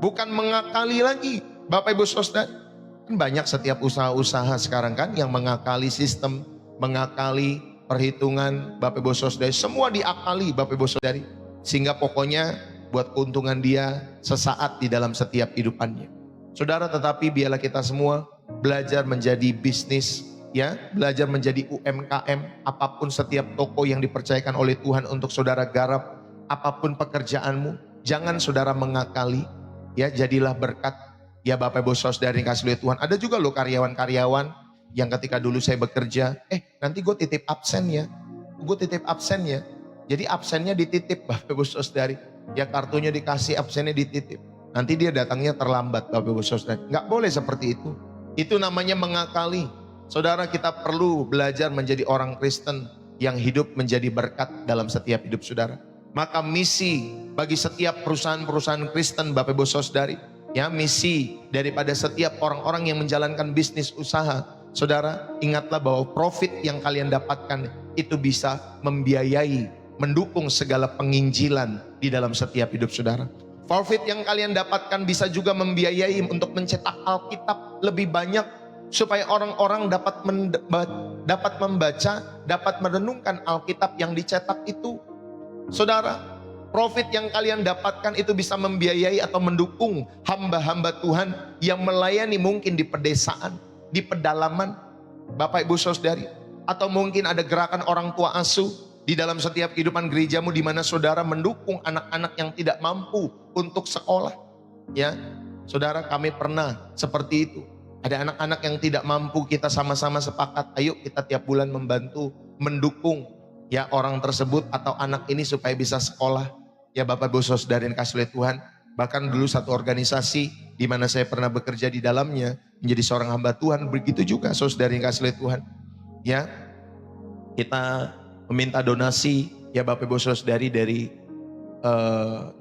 bukan mengakali lagi, Bapak Ibu Saudara. Kan banyak setiap usaha-usaha sekarang kan yang mengakali sistem, mengakali perhitungan, Bapak Ibu Saudara, semua diakali, Bapak Ibu Saudari, sehingga pokoknya buat keuntungan dia sesaat di dalam setiap kehidupannya. Saudara, tetapi biarlah kita semua belajar menjadi bisnis, ya, belajar menjadi UMKM, apapun setiap toko yang dipercayakan oleh Tuhan untuk saudara garap, apapun pekerjaanmu, jangan saudara mengakali, ya, jadilah berkat, ya Bapak Ibu Saudara yang kasih oleh Tuhan. Ada juga loh karyawan-karyawan yang ketika dulu saya bekerja, nanti gue titip absen ya, jadi absennya dititip, Bapak Ibu Saudari, ya, kartunya dikasih, absennya dititip, nanti dia datangnya terlambat, Bapak Ibu Saudari. Nggak boleh seperti itu namanya mengakali. Saudara, kita perlu belajar menjadi orang Kristen yang hidup menjadi berkat dalam setiap hidup saudara. Maka misi bagi setiap perusahaan-perusahaan Kristen, Bapak Ibu Saudari, ya, misi daripada setiap orang-orang yang menjalankan bisnis usaha, saudara, ingatlah bahwa profit yang kalian dapatkan itu bisa membiayai, mendukung segala penginjilan di dalam setiap hidup saudara. Profit yang kalian dapatkan bisa juga membiayai untuk mencetak Alkitab lebih banyak, supaya orang-orang dapat membaca, dapat merenungkan Alkitab yang dicetak itu. Saudara, profit yang kalian dapatkan itu bisa membiayai atau mendukung hamba-hamba Tuhan yang melayani mungkin di pedesaan, di pedalaman, Bapak Ibu Saudari, atau mungkin ada gerakan orang tua asuh di dalam setiap kehidupan gerejamu, di mana saudara mendukung anak-anak yang tidak mampu untuk sekolah, ya. Saudara, kami pernah seperti itu. Ada anak-anak yang tidak mampu, kita sama-sama sepakat, ayo kita tiap bulan membantu, mendukung, ya, orang tersebut atau anak ini supaya bisa sekolah, ya Bapak Ibu Saudara yang kasih oleh Tuhan. Bahkan dulu satu organisasi di mana saya pernah bekerja di dalamnya, menjadi seorang hamba Tuhan, begitu juga saudara yang kasih oleh Tuhan, ya, kita meminta donasi, ya Bapak Ibu Saudari, dari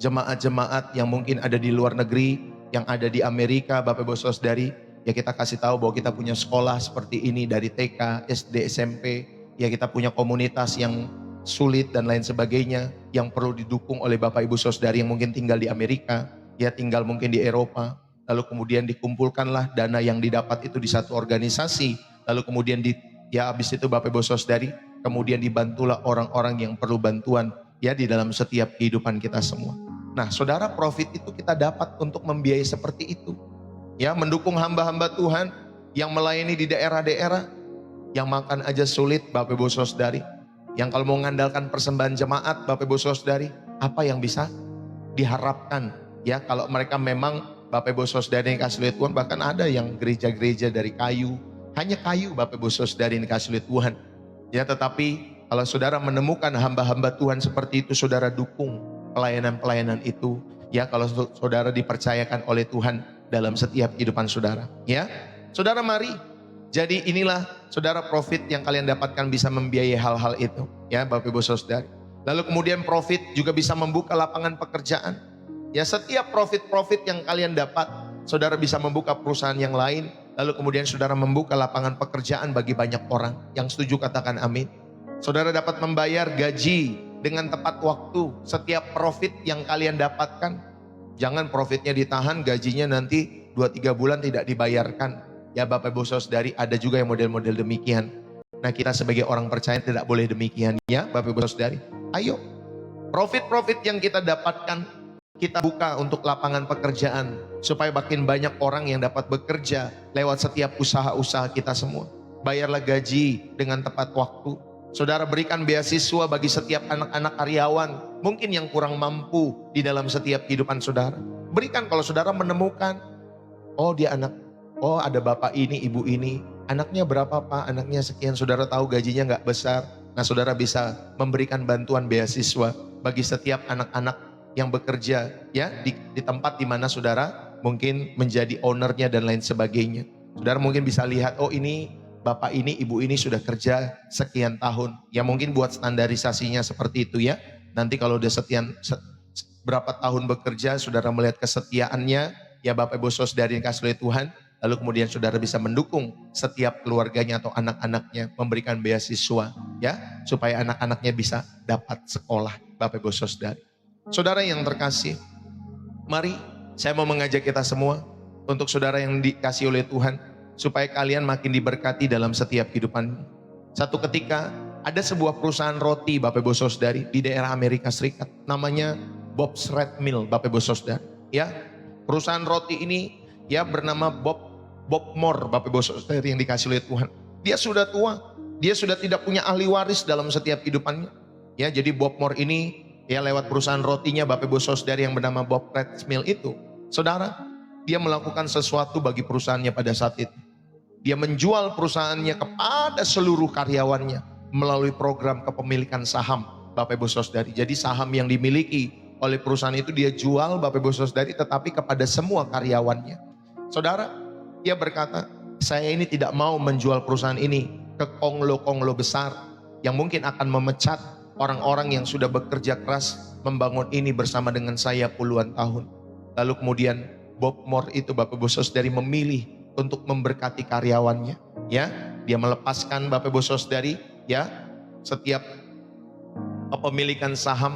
jemaat-jemaat yang mungkin ada di luar negeri, yang ada di Amerika, Bapak Ibu Saudari, ya, kita kasih tahu bahwa kita punya sekolah seperti ini dari TK, SD, SMP, ya, kita punya komunitas yang sulit dan lain sebagainya yang perlu didukung oleh Bapak Ibu Saudari yang mungkin tinggal di Amerika, ya, tinggal mungkin di Eropa. Lalu kemudian dikumpulkanlah dana yang didapat itu di satu organisasi, lalu kemudian ya, habis itu Bapak Ibu Saudari, kemudian dibantulah orang-orang yang perlu bantuan, ya, di dalam setiap kehidupan kita semua. Nah, saudara, profit itu kita dapat untuk membiayai seperti itu, ya, mendukung hamba-hamba Tuhan yang melayani di daerah-daerah yang makan aja sulit, Bapak Ibu Saudari, yang kalau mau mengandalkan persembahan jemaat, Bapak Ibu Saudari, apa yang bisa diharapkan, ya, kalau mereka memang, Bapak Ibu Saudari yang kasih oleh Tuhan, bahkan ada yang gereja-gereja dari kayu, hanya kayu, Bapak Ibu Saudari yang kasih oleh Tuhan, ya. Tetapi kalau saudara menemukan hamba-hamba Tuhan seperti itu, saudara dukung pelayanan-pelayanan itu, ya, kalau saudara dipercayakan oleh Tuhan dalam setiap kehidupan saudara, ya. Saudara, mari, jadi inilah saudara, profit yang kalian dapatkan bisa membiayai hal-hal itu, ya Bapak Ibu Saudari. Lalu kemudian profit juga bisa membuka lapangan pekerjaan, ya. Setiap profit-profit yang kalian dapat, saudara bisa membuka perusahaan yang lain, lalu kemudian saudara membuka lapangan pekerjaan bagi banyak orang. Yang setuju katakan amin. Saudara dapat membayar gaji dengan tepat waktu. Setiap profit yang kalian dapatkan, jangan profitnya ditahan, gajinya nanti 2-3 bulan tidak dibayarkan, ya Bapak Ibu Saudari. Ada juga yang model-model demikian. Nah, kita sebagai orang percaya tidak boleh demikian, ya Bapak Ibu Saudari. Ayo, profit-profit yang kita dapatkan, kita buka untuk lapangan pekerjaan, supaya makin banyak orang yang dapat bekerja lewat setiap usaha-usaha kita semua. Bayarlah gaji dengan tepat waktu. Saudara, berikan beasiswa bagi setiap anak-anak karyawan mungkin yang kurang mampu di dalam setiap kehidupan saudara. Berikan kalau saudara menemukan, oh dia ada bapak ini, ibu ini, anaknya berapa Pak? Anaknya sekian. Saudara tahu gajinya nggak besar. Nah, saudara bisa memberikan bantuan beasiswa bagi setiap anak-anak yang bekerja, ya, di tempat di mana saudara mungkin menjadi ownernya dan lain sebagainya. Saudara mungkin bisa lihat, oh ini bapak ini, ibu ini sudah kerja sekian tahun. Ya mungkin buat standarisasinya seperti itu ya. Nanti kalau udah berapa tahun bekerja, saudara melihat kesetiaannya, ya Bapak Ibu Saudari yang kasih oleh Tuhan, lalu kemudian saudara bisa mendukung setiap keluarganya atau anak-anaknya, memberikan beasiswa, ya, supaya anak-anaknya bisa dapat sekolah, Bapak Ibu Saudari. Saudara yang terkasih, mari saya mau mengajak kita semua, untuk saudara yang dikasih oleh Tuhan, supaya kalian makin diberkati dalam setiap kehidupan. Satu ketika, ada sebuah perusahaan roti Bapak Ibu Saudari di daerah Amerika Serikat, namanya Bob's Red Mill, Bapak Ibu Saudara. Ya, perusahaan roti ini ya bernama Bob Moore, Bapak Ibu Saudara yang dikasih oleh Tuhan. Dia sudah tua, dia sudah tidak punya ahli waris dalam setiap kehidupannya. Ya, jadi Bob Moore ini ya lewat perusahaan rotinya Bapak Ibu Saudara yang bernama Bob Red Mill itu, saudara, dia melakukan sesuatu bagi perusahaannya pada saat itu. Dia menjual perusahaannya kepada seluruh karyawannya melalui program kepemilikan saham, Bapak Ibu Saudari. Jadi saham yang dimiliki oleh perusahaan itu dia jual, Bapak Ibu Saudari, tetapi kepada semua karyawannya. Saudara, dia berkata, saya ini tidak mau menjual perusahaan ini ke konglo-konglo besar yang mungkin akan memecat orang-orang yang sudah bekerja keras membangun ini bersama dengan saya puluhan tahun. Lalu kemudian Bob Moore itu, Bapak Ibu Saudari, memilih untuk memberkati karyawannya. Ya, dia melepaskan, Bapak Ibu Saudari, ya, setiap kepemilikan saham,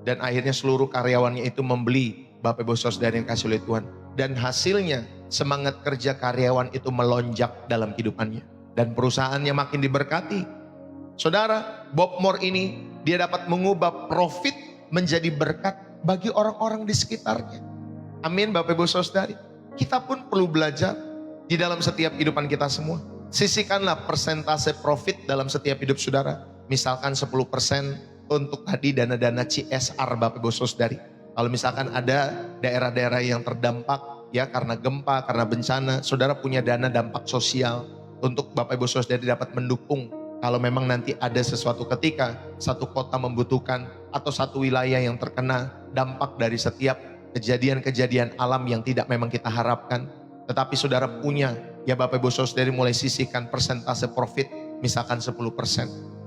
dan akhirnya seluruh karyawannya itu membeli, Bapak Ibu Saudara yang kasih oleh Tuhan. Dan hasilnya semangat kerja karyawan itu melonjak dalam kehidupannya. Dan perusahaannya makin diberkati. Saudara, Bob Moore ini dia dapat mengubah profit menjadi berkat bagi orang-orang di sekitarnya. Amin Bapak Ibu Saudari. Kita pun perlu belajar di dalam setiap kehidupan kita semua. Sisihkanlah persentase profit dalam setiap hidup saudara. Misalkan 10% untuk tadi dana-dana CSR Bapak Ibu Saudari. Kalau misalkan ada daerah-daerah yang terdampak ya karena gempa, karena bencana, saudara punya dana dampak sosial untuk Bapak Ibu Saudari dapat mendukung. Kalau memang nanti ada sesuatu ketika satu kota membutuhkan atau satu wilayah yang terkena dampak dari setiap kejadian-kejadian alam yang tidak memang kita harapkan. Tetapi saudara punya ya Bapak Ibu Saudari mulai sisihkan persentase profit misalkan 10%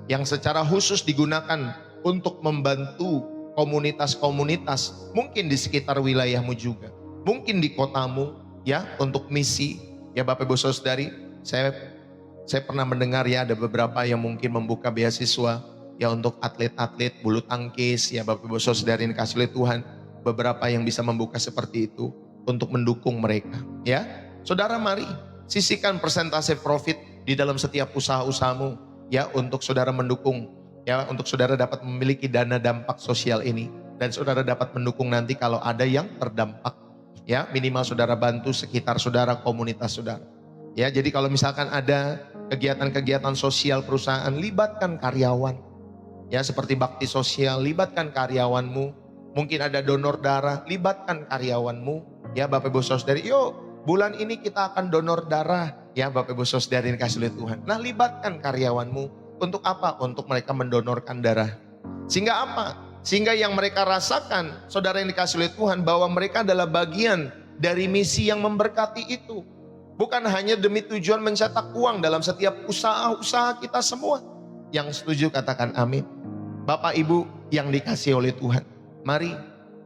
yang secara khusus digunakan untuk membantu komunitas-komunitas mungkin di sekitar wilayahmu juga, mungkin di kotamu ya, untuk misi ya Bapak Ibu Saudari. Saya pernah mendengar ya ada beberapa yang mungkin membuka beasiswa ya untuk atlet-atlet bulu tangkis ya Bapak Ibu Saudari yang kasih oleh Tuhan, beberapa yang bisa membuka seperti itu untuk mendukung mereka ya. Saudara, mari sisihkan persentase profit di dalam setiap usaha-usahamu ya, untuk saudara mendukung ya, untuk saudara dapat memiliki dana dampak sosial ini, dan saudara dapat mendukung nanti kalau ada yang terdampak ya, minimal saudara bantu sekitar saudara, komunitas saudara ya. Jadi kalau misalkan ada kegiatan-kegiatan sosial perusahaan, libatkan karyawan ya, seperti bakti sosial, libatkan karyawanmu. Mungkin ada donor darah, libatkan karyawanmu ya Bapak Ibu Saudari. Yuk bulan ini kita akan donor darah ya Bapak Ibu Saudari yang kasih oleh Tuhan. Nah, libatkan karyawanmu. Untuk apa? Untuk mereka mendonorkan darah. Sehingga apa? Sehingga yang mereka rasakan, saudara yang dikasih oleh Tuhan, bahwa mereka adalah bagian dari misi yang memberkati itu. Bukan hanya demi tujuan mencetak uang dalam setiap usaha-usaha kita semua. Yang setuju katakan amin. Bapak Ibu yang dikasih oleh Tuhan, mari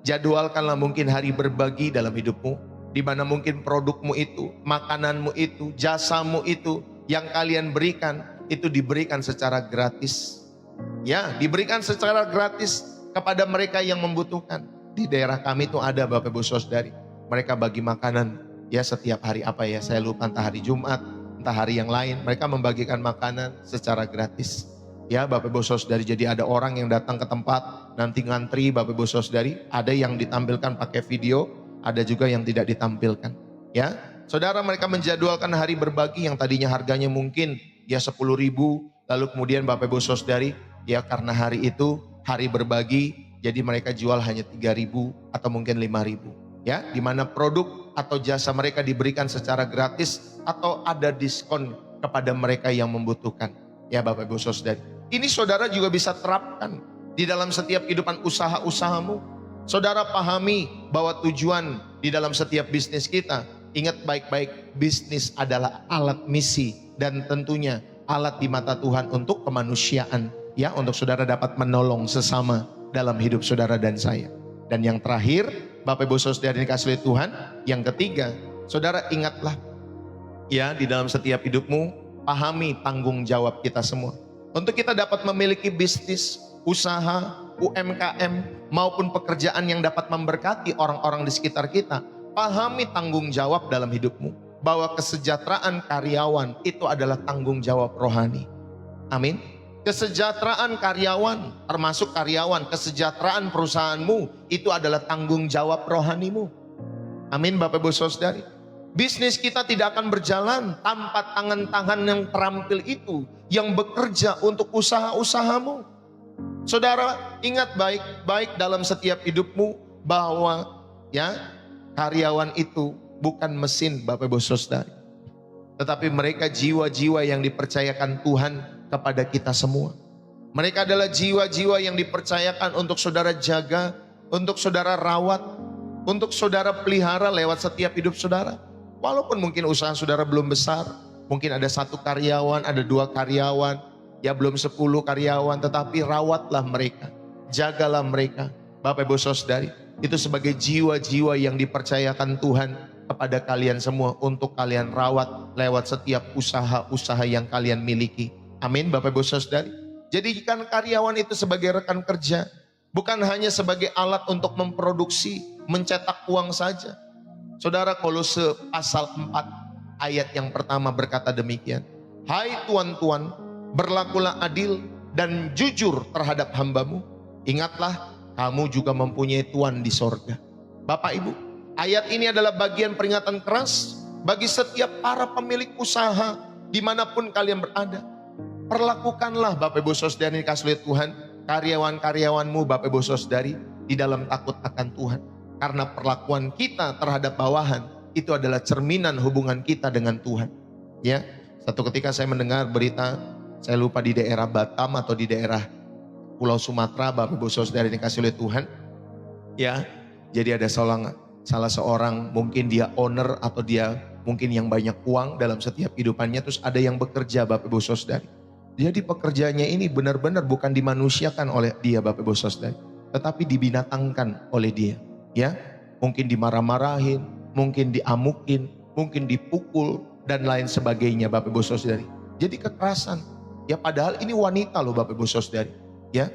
jadwalkanlah mungkin hari berbagi dalam hidupmu, di mana mungkin produkmu itu, makananmu itu, jasamu itu yang kalian berikan itu diberikan secara gratis. Ya, diberikan secara gratis kepada mereka yang membutuhkan. Di daerah kami itu ada Bapak Ibu Saudari, mereka bagi makanan ya setiap hari apa ya, saya lupa, entah hari Jumat, entah hari yang lain, mereka membagikan makanan secara gratis. Ya Bapak Ibu Saudari, jadi ada orang yang datang ke tempat, nanti ngantri Bapak Ibu Saudari, ada yang ditampilkan pakai video, ada juga yang tidak ditampilkan. Ya, saudara, mereka menjadwalkan hari berbagi yang tadinya harganya mungkin ya 10.000, lalu kemudian Bapak Ibu Saudari, ya karena hari itu hari berbagi, jadi mereka jual hanya 3.000 atau mungkin 5.000. Ya, di mana produk atau jasa mereka diberikan secara gratis atau ada diskon kepada mereka yang membutuhkan. Ya Bapak Ibu Saudari, ini saudara juga bisa terapkan di dalam setiap kehidupan usaha-usahamu. Saudara pahami bahwa tujuan di dalam setiap bisnis kita ingat baik-baik, bisnis adalah alat misi dan tentunya alat di mata Tuhan untuk kemanusiaan, ya, untuk saudara dapat menolong sesama dalam hidup saudara dan saya. Dan yang terakhir, Bapak Ibu Saudara yang dikasihi oleh Tuhan, yang ketiga, saudara ingatlah, ya, di dalam setiap hidupmu, pahami tanggung jawab kita semua. Untuk kita dapat memiliki bisnis, usaha, UMKM, maupun pekerjaan yang dapat memberkati orang-orang di sekitar kita, pahami tanggung jawab dalam hidupmu, bahwa kesejahteraan karyawan itu adalah tanggung jawab rohani. Amin. Kesejahteraan karyawan, termasuk karyawan, kesejahteraan perusahaanmu, itu adalah tanggung jawab rohanimu. Amin, Bapak Ibu Saudari. Bisnis kita tidak akan berjalan tanpa tangan-tangan yang terampil itu, yang bekerja untuk usaha-usahamu. Saudara, ingat baik-baik dalam setiap hidupmu, bahwa, ya, karyawan itu bukan mesin, Bapak Ibu Saudari, tetapi mereka jiwa-jiwa yang dipercayakan Tuhan kepada kita semua. Mereka adalah jiwa-jiwa yang dipercayakan untuk saudara jaga, untuk saudara rawat, untuk saudara pelihara lewat setiap hidup saudara. Walaupun mungkin usaha saudara belum besar, mungkin ada 1 karyawan, ada 2 karyawan, ya belum 10 karyawan, tetapi rawatlah mereka, jagalah mereka, Bapak Ibu Saudari. Itu sebagai jiwa-jiwa yang dipercayakan Tuhan kepada kalian semua untuk kalian rawat lewat setiap usaha-usaha yang kalian miliki. Amin, Bapak Ibu Saudari. Jadikan karyawan itu sebagai rekan kerja, bukan hanya sebagai alat untuk memproduksi, mencetak uang saja. Saudara, Kolose pasal 4 ayat yang pertama berkata demikian. Hai tuan-tuan, berlakulah adil dan jujur terhadap hambamu. Ingatlah, kamu juga mempunyai Tuhan di sorga. Bapak Ibu, ayat ini adalah bagian peringatan keras bagi setiap para pemilik usaha dimanapun kalian berada. Perlakukanlah, Bapak Ibu Saudari dikasihi Tuhan, karyawan-karyawanmu, Bapak Ibu Saudari, di dalam takut akan Tuhan. Karena perlakuan kita terhadap bawahan itu adalah cerminan hubungan kita dengan Tuhan. Ya, satu ketika saya mendengar berita, saya lupa di daerah Batam atau di daerah Pulau Sumatera, Bapak Ibu Saudari dikasihi oleh Tuhan. Ya, jadi ada salah seorang, mungkin dia owner atau dia mungkin yang banyak uang dalam setiap hidupannya, terus ada yang bekerja, Bapak Ibu Saudari. Jadi pekerjaannya ini benar-benar bukan dimanusiakan oleh dia, Bapak Ibu Saudari, tetapi dibinatangkan oleh dia. Ya, mungkin dimarah-marahin, mungkin diamukin, mungkin dipukul dan lain sebagainya, Bapak Ibu Saudari. Jadi kekerasan. Ya, padahal ini wanita loh, Bapak Ibu Saudari. Ya,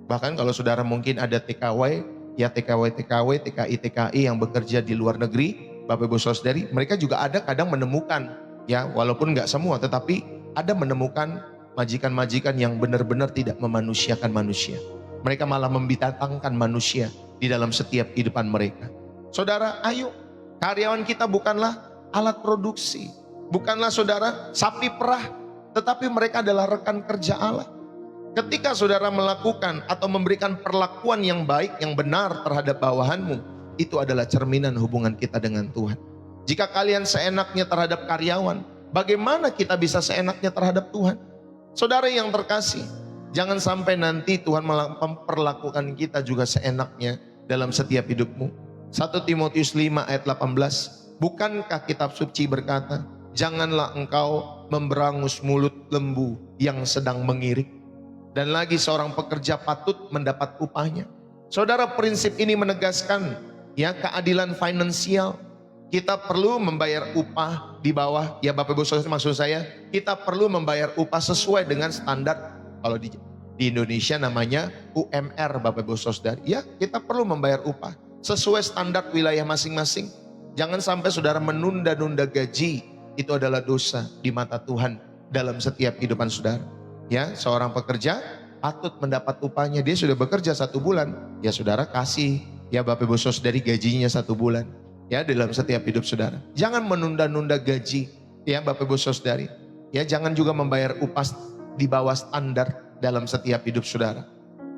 bahkan kalau saudara mungkin ada TKW, ya TKW, TKI yang bekerja di luar negeri, Bapak Ibu Saudari, mereka juga ada kadang menemukan, ya walaupun nggak semua, tetapi ada menemukan majikan-majikan yang benar-benar tidak memanusiakan manusia. Mereka malah membinatangkan manusia di dalam setiap kehidupan mereka. Saudara, ayo, karyawan kita bukanlah alat produksi, bukanlah saudara sapi perah, tetapi mereka adalah rekan kerja Allah. Ketika saudara melakukan atau memberikan perlakuan yang baik, yang benar terhadap bawahanmu, itu adalah cerminan hubungan kita dengan Tuhan. Jika kalian seenaknya terhadap karyawan, bagaimana kita bisa seenaknya terhadap Tuhan? Saudara yang terkasih, jangan sampai nanti Tuhan memperlakukan kita juga seenaknya dalam setiap hidupmu. 1 Timotius 5 ayat 18, bukankah kitab suci berkata, janganlah engkau memberangus mulut lembu yang sedang mengirik, dan lagi seorang pekerja patut mendapat upahnya. Saudara, prinsip ini menegaskan, ya, keadilan finansial. Kita perlu membayar upah di bawah, ya Bapak Ibu Saudara, maksud saya, kita perlu membayar upah sesuai dengan standar, kalau di Indonesia namanya UMR, Bapak Ibu Saudara. Ya, kita perlu membayar upah sesuai standar wilayah masing-masing. Jangan sampai saudara menunda-nunda gaji, itu adalah dosa di mata Tuhan dalam setiap kehidupan saudara. Ya, seorang pekerja patut mendapat upahnya. Dia sudah bekerja 1 bulan, ya saudara kasih, ya Bapak Ibu Saudari, gajinya 1 bulan. Ya, dalam setiap hidup saudara. Jangan menunda-nunda gaji, ya Bapak Ibu Saudari. Ya, jangan juga membayar upah di bawah standar dalam setiap hidup saudara.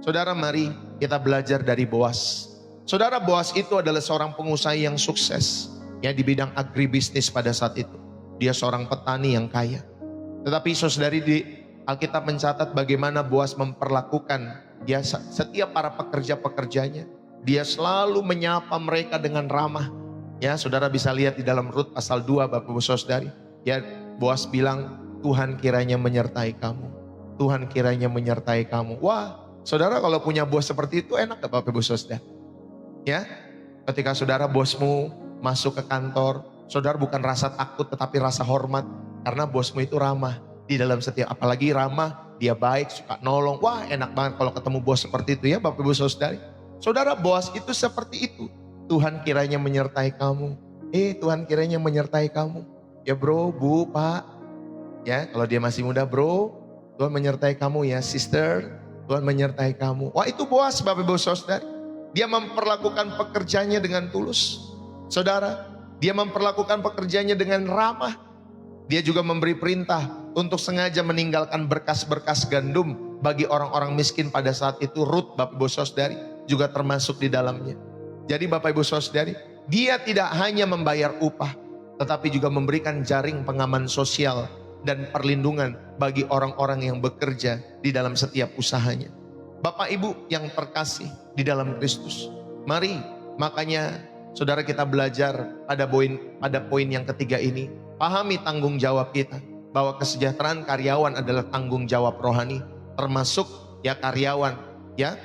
Saudara, mari kita belajar dari Boas. Saudara, Boas itu adalah seorang pengusaha yang sukses, ya, di bidang agribisnis pada saat itu. Dia seorang petani yang kaya. Tetapi saudari, di Alkitab mencatat bagaimana Boas memperlakukan, ya, setiap para pekerja-pekerjanya. Dia selalu menyapa mereka dengan ramah. Ya, saudara bisa lihat di dalam Rut pasal 2 Bapak Ibu Saudari. Ya, Boas bilang, Tuhan kiranya menyertai kamu. Tuhan kiranya menyertai kamu. Wah, saudara kalau punya bos seperti itu enak gak Bapak Ibu Saudara? Ya, ketika saudara bosmu masuk ke kantor, saudara bukan rasa takut tetapi rasa hormat. Karena bosmu itu ramah di dalam setiap, apalagi ramah, dia baik, suka nolong. Wah, enak banget kalau ketemu bos seperti itu ya Bapak Ibu Saudari. Saudara, Boas itu seperti itu. Tuhan kiranya menyertai kamu. Tuhan kiranya menyertai kamu. Ya bro, bu, pak. Ya, kalau dia masih muda, bro, Tuhan menyertai kamu ya, sister. Tuhan menyertai kamu. Wah, itu Boas Bapak Ibu Saudara. Dia memperlakukan pekerjaannya dengan tulus. Saudara, dia memperlakukan pekerjaannya dengan ramah. Dia juga memberi perintah untuk sengaja meninggalkan berkas-berkas gandum bagi orang-orang miskin pada saat itu. Rut Bapak Ibu Saudari juga termasuk di dalamnya. Jadi Bapak Ibu Saudari, dia tidak hanya membayar upah, tetapi juga memberikan jaring pengaman sosial dan perlindungan bagi orang-orang yang bekerja di dalam setiap usahanya. Bapak Ibu yang terkasih di dalam Kristus, mari makanya saudara kita belajar pada poin yang ketiga ini, pahami tanggung jawab kita, bahwa kesejahteraan karyawan adalah tanggung jawab rohani, termasuk ya karyawan, ya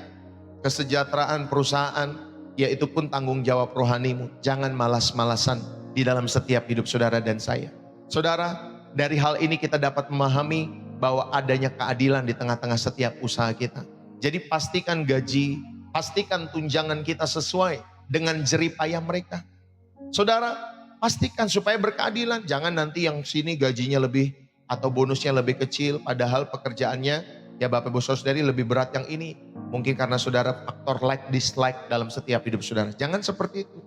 kesejahteraan perusahaan, yaitu pun tanggung jawab rohanimu. Jangan malas-malasan di dalam setiap hidup saudara dan saya. Saudara, dari hal ini kita dapat memahami bahwa adanya keadilan di tengah-tengah setiap usaha kita. Jadi pastikan gaji, pastikan tunjangan kita sesuai dengan jerih payah mereka. Saudara, pastikan supaya berkeadilan. Jangan nanti yang sini gajinya lebih atau bonusnya lebih kecil, padahal pekerjaannya ya Bapak Ibu Saudari lebih berat yang ini. Mungkin karena saudara faktor like dislike dalam setiap hidup saudara. Jangan seperti itu.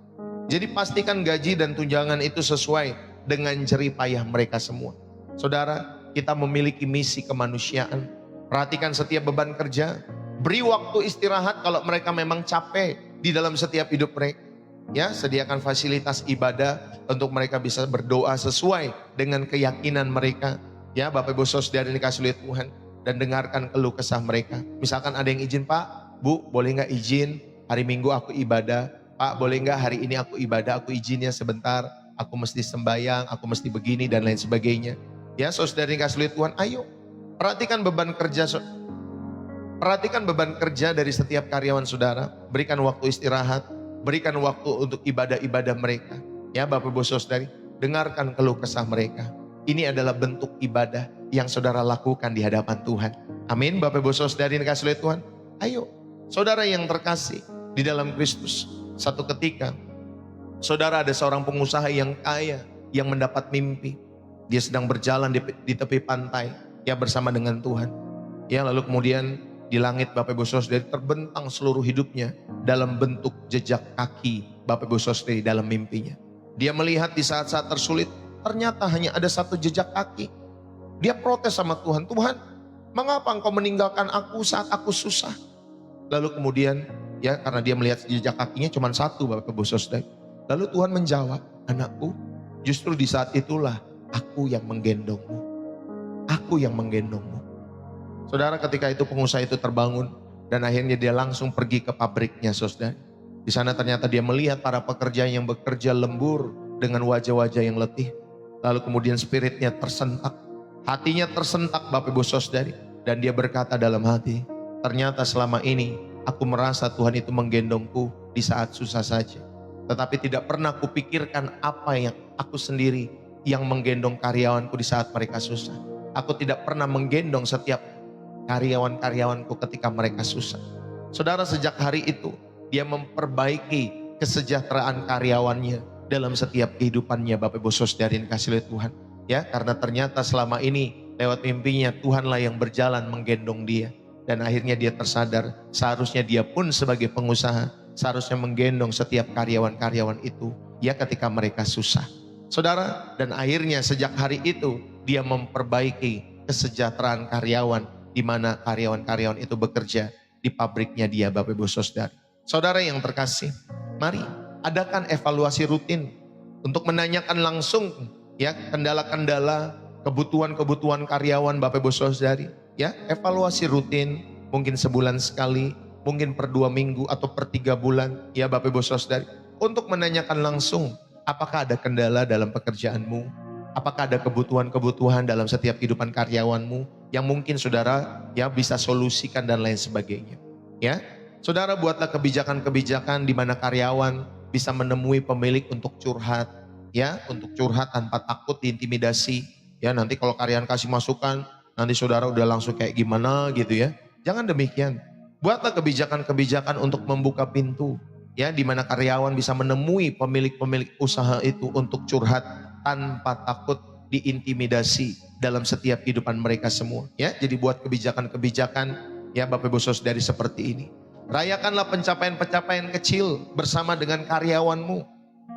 Jadi pastikan gaji dan tunjangan itu sesuai dengan jerih payah mereka semua. Saudara, kita memiliki misi kemanusiaan. Perhatikan setiap beban kerja. Beri waktu istirahat kalau mereka memang capek di dalam setiap hidup mereka. Ya, sediakan fasilitas ibadah untuk mereka bisa berdoa sesuai dengan keyakinan mereka. Ya, Bapak Ibu Saudara dikasih oleh Tuhan. Dan dengarkan keluh kesah mereka. Misalkan ada yang izin, Pak, Bu, boleh nggak izin hari Minggu aku ibadah? Pak, boleh nggak hari ini aku ibadah, aku izinnya sebentar, aku mesti sembahyang, aku mesti begini dan lain sebagainya. Ya, saudara yang kasih lihat Tuhan, ayo perhatikan beban kerja, perhatikan beban kerja dari setiap karyawan saudara. Berikan waktu istirahat, berikan waktu untuk ibadah-ibadah mereka. Ya, Bapak Ibu Saudari, dengarkan keluh kesah mereka. Ini adalah bentuk ibadah yang saudara lakukan di hadapan Tuhan. Amin. Bapak Ibu Saudari yang dikasih oleh Tuhan, ayo saudara yang terkasih di dalam Kristus. Satu ketika saudara ada seorang pengusaha yang kaya yang mendapat mimpi. Dia sedang berjalan di tepi pantai ya bersama dengan Tuhan. Ya, lalu kemudian di langit Bapak Ibu Saudari terbentang seluruh hidupnya dalam bentuk jejak kaki Bapak Ibu Saudari dalam mimpinya. Dia melihat di saat-saat tersulit ternyata hanya ada satu jejak kaki. Dia protes sama Tuhan, Tuhan, mengapa engkau meninggalkan aku saat aku susah? Lalu kemudian, ya karena dia melihat jejak kakinya cuma satu Bapak Ibu Saudara. Lalu Tuhan menjawab, anakku, justru di saat itulah aku yang menggendongmu. Aku yang menggendongmu. Saudara, ketika itu pengusaha itu terbangun dan akhirnya dia langsung pergi ke pabriknya, saudara. Di sana ternyata dia melihat para pekerja yang bekerja lembur dengan wajah-wajah yang letih. Lalu kemudian spiritnya tersentak. Hatinya tersentak Bapak Ibu Saudari. Dan dia berkata dalam hati, ternyata selama ini aku merasa Tuhan itu menggendongku di saat susah saja. Tetapi tidak pernah kupikirkan apa yang aku sendiri yang menggendong karyawanku di saat mereka susah. Aku tidak pernah menggendong setiap karyawan-karyawanku ketika mereka susah. Saudara, sejak hari itu dia memperbaiki kesejahteraan karyawannya dalam setiap kehidupannya Bapak Ibu Saudari yang dikasihi oleh Tuhan. Ya, karena ternyata selama ini lewat mimpinya Tuhanlah yang berjalan menggendong dia. Dan akhirnya dia tersadar seharusnya dia pun sebagai pengusaha seharusnya menggendong setiap karyawan-karyawan itu ya ketika mereka susah. Saudara, dan akhirnya sejak hari itu dia memperbaiki kesejahteraan karyawan di mana karyawan-karyawan itu bekerja di pabriknya dia Bapak Ibu Saudara. Saudara yang terkasih, mari adakan evaluasi rutin untuk menanyakan langsung ya kendala-kendala, kebutuhan-kebutuhan karyawan Bapak Ibu Saudari. Ya, evaluasi rutin, mungkin sebulan sekali, mungkin per 2 minggu atau per 3 bulan ya Bapak Ibu Saudari. Untuk menanyakan langsung Apakah ada kendala dalam pekerjaanmu? Apakah ada kebutuhan-kebutuhan dalam setiap kehidupan karyawanmu yang mungkin saudara ya bisa solusikan dan lain sebagainya. Ya, saudara buatlah kebijakan-kebijakan di mana karyawan bisa menemui pemilik untuk curhat, ya, untuk curhat tanpa takut diintimidasi. Ya, nanti kalau karyawan kasih masukan, nanti saudara udah langsung kayak gimana gitu ya. Jangan demikian. Buatlah kebijakan-kebijakan untuk membuka pintu, ya, di mana karyawan bisa menemui pemilik-pemilik usaha itu untuk curhat tanpa takut diintimidasi dalam setiap kehidupan mereka semua. Ya, jadi buat kebijakan-kebijakan ya Bapak Ibu Saudari seperti ini. Rayakanlah pencapaian-pencapaian kecil bersama dengan karyawanmu.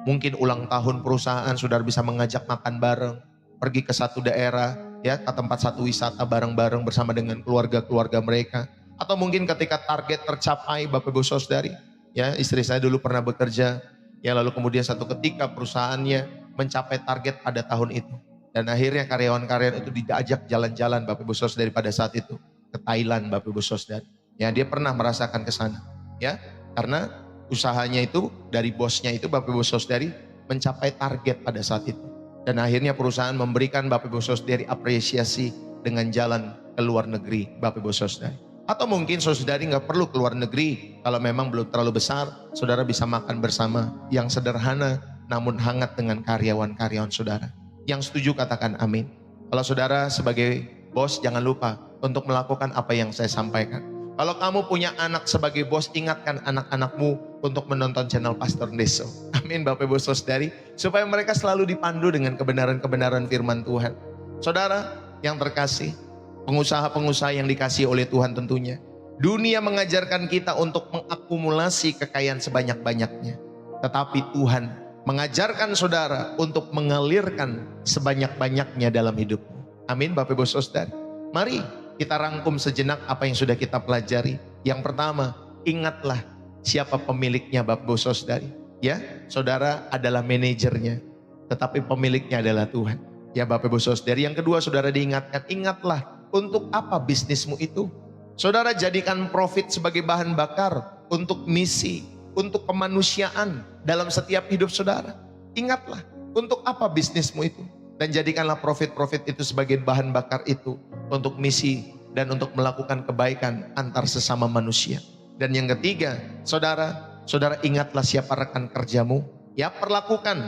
Mungkin ulang tahun perusahaan saudara bisa mengajak makan bareng, pergi ke satu daerah, ya, ke tempat satu wisata bareng-bareng bersama dengan keluarga-keluarga mereka. Atau mungkin ketika target tercapai Bapak Ibu Saudari, ya, istri saya dulu pernah bekerja, ya, lalu kemudian satu ketika perusahaannya mencapai target pada tahun itu. Dan akhirnya karyawan-karyawan itu diajak jalan-jalan Bapak Ibu Saudari pada saat itu ke Thailand Bapak Ibu Saudari. Ya, dia pernah merasakan ke sana, ya, karena usahanya itu dari bosnya itu Bapak Ibu Saudari mencapai target pada saat itu. Dan akhirnya perusahaan memberikan Bapak Ibu Saudari apresiasi dengan jalan ke luar negeri Bapak Ibu Saudari. Atau mungkin saudari nggak perlu keluar negeri, kalau memang belum terlalu besar, saudara bisa makan bersama yang sederhana namun hangat dengan karyawan-karyawan saudara. Yang setuju katakan amin. Kalau saudara sebagai bos jangan lupa untuk melakukan apa yang saya sampaikan. Kalau kamu punya anak sebagai bos, ingatkan anak-anakmu untuk menonton channel Pastor Deso. Amin Bapak Ibu Saudari, supaya mereka selalu dipandu dengan kebenaran-kebenaran firman Tuhan. Saudara yang terkasih, pengusaha-pengusaha yang dikasihi oleh Tuhan tentunya. Dunia mengajarkan kita untuk mengakumulasi kekayaan sebanyak-banyaknya. Tetapi Tuhan mengajarkan saudara untuk mengalirkan sebanyak-banyaknya dalam hidupmu. Amin Bapak Ibu Saudara. Mari kita rangkum sejenak apa yang sudah kita pelajari. Yang pertama, ingatlah siapa pemiliknya Bapak Ibu Saudari. Ya, saudara adalah manajernya, tetapi pemiliknya adalah Tuhan. Ya Bapak Ibu Saudari. Yang kedua, saudara diingatkan, ingatlah untuk apa bisnismu itu. Saudara jadikan profit sebagai bahan bakar untuk misi, untuk kemanusiaan dalam setiap hidup saudara. Ingatlah untuk apa bisnismu itu. Dan jadikanlah profit-profit itu sebagai bahan bakar itu untuk misi dan untuk melakukan kebaikan antar sesama manusia. Dan yang ketiga, saudara ingatlah siapa rekan kerjamu. Ya, perlakukan,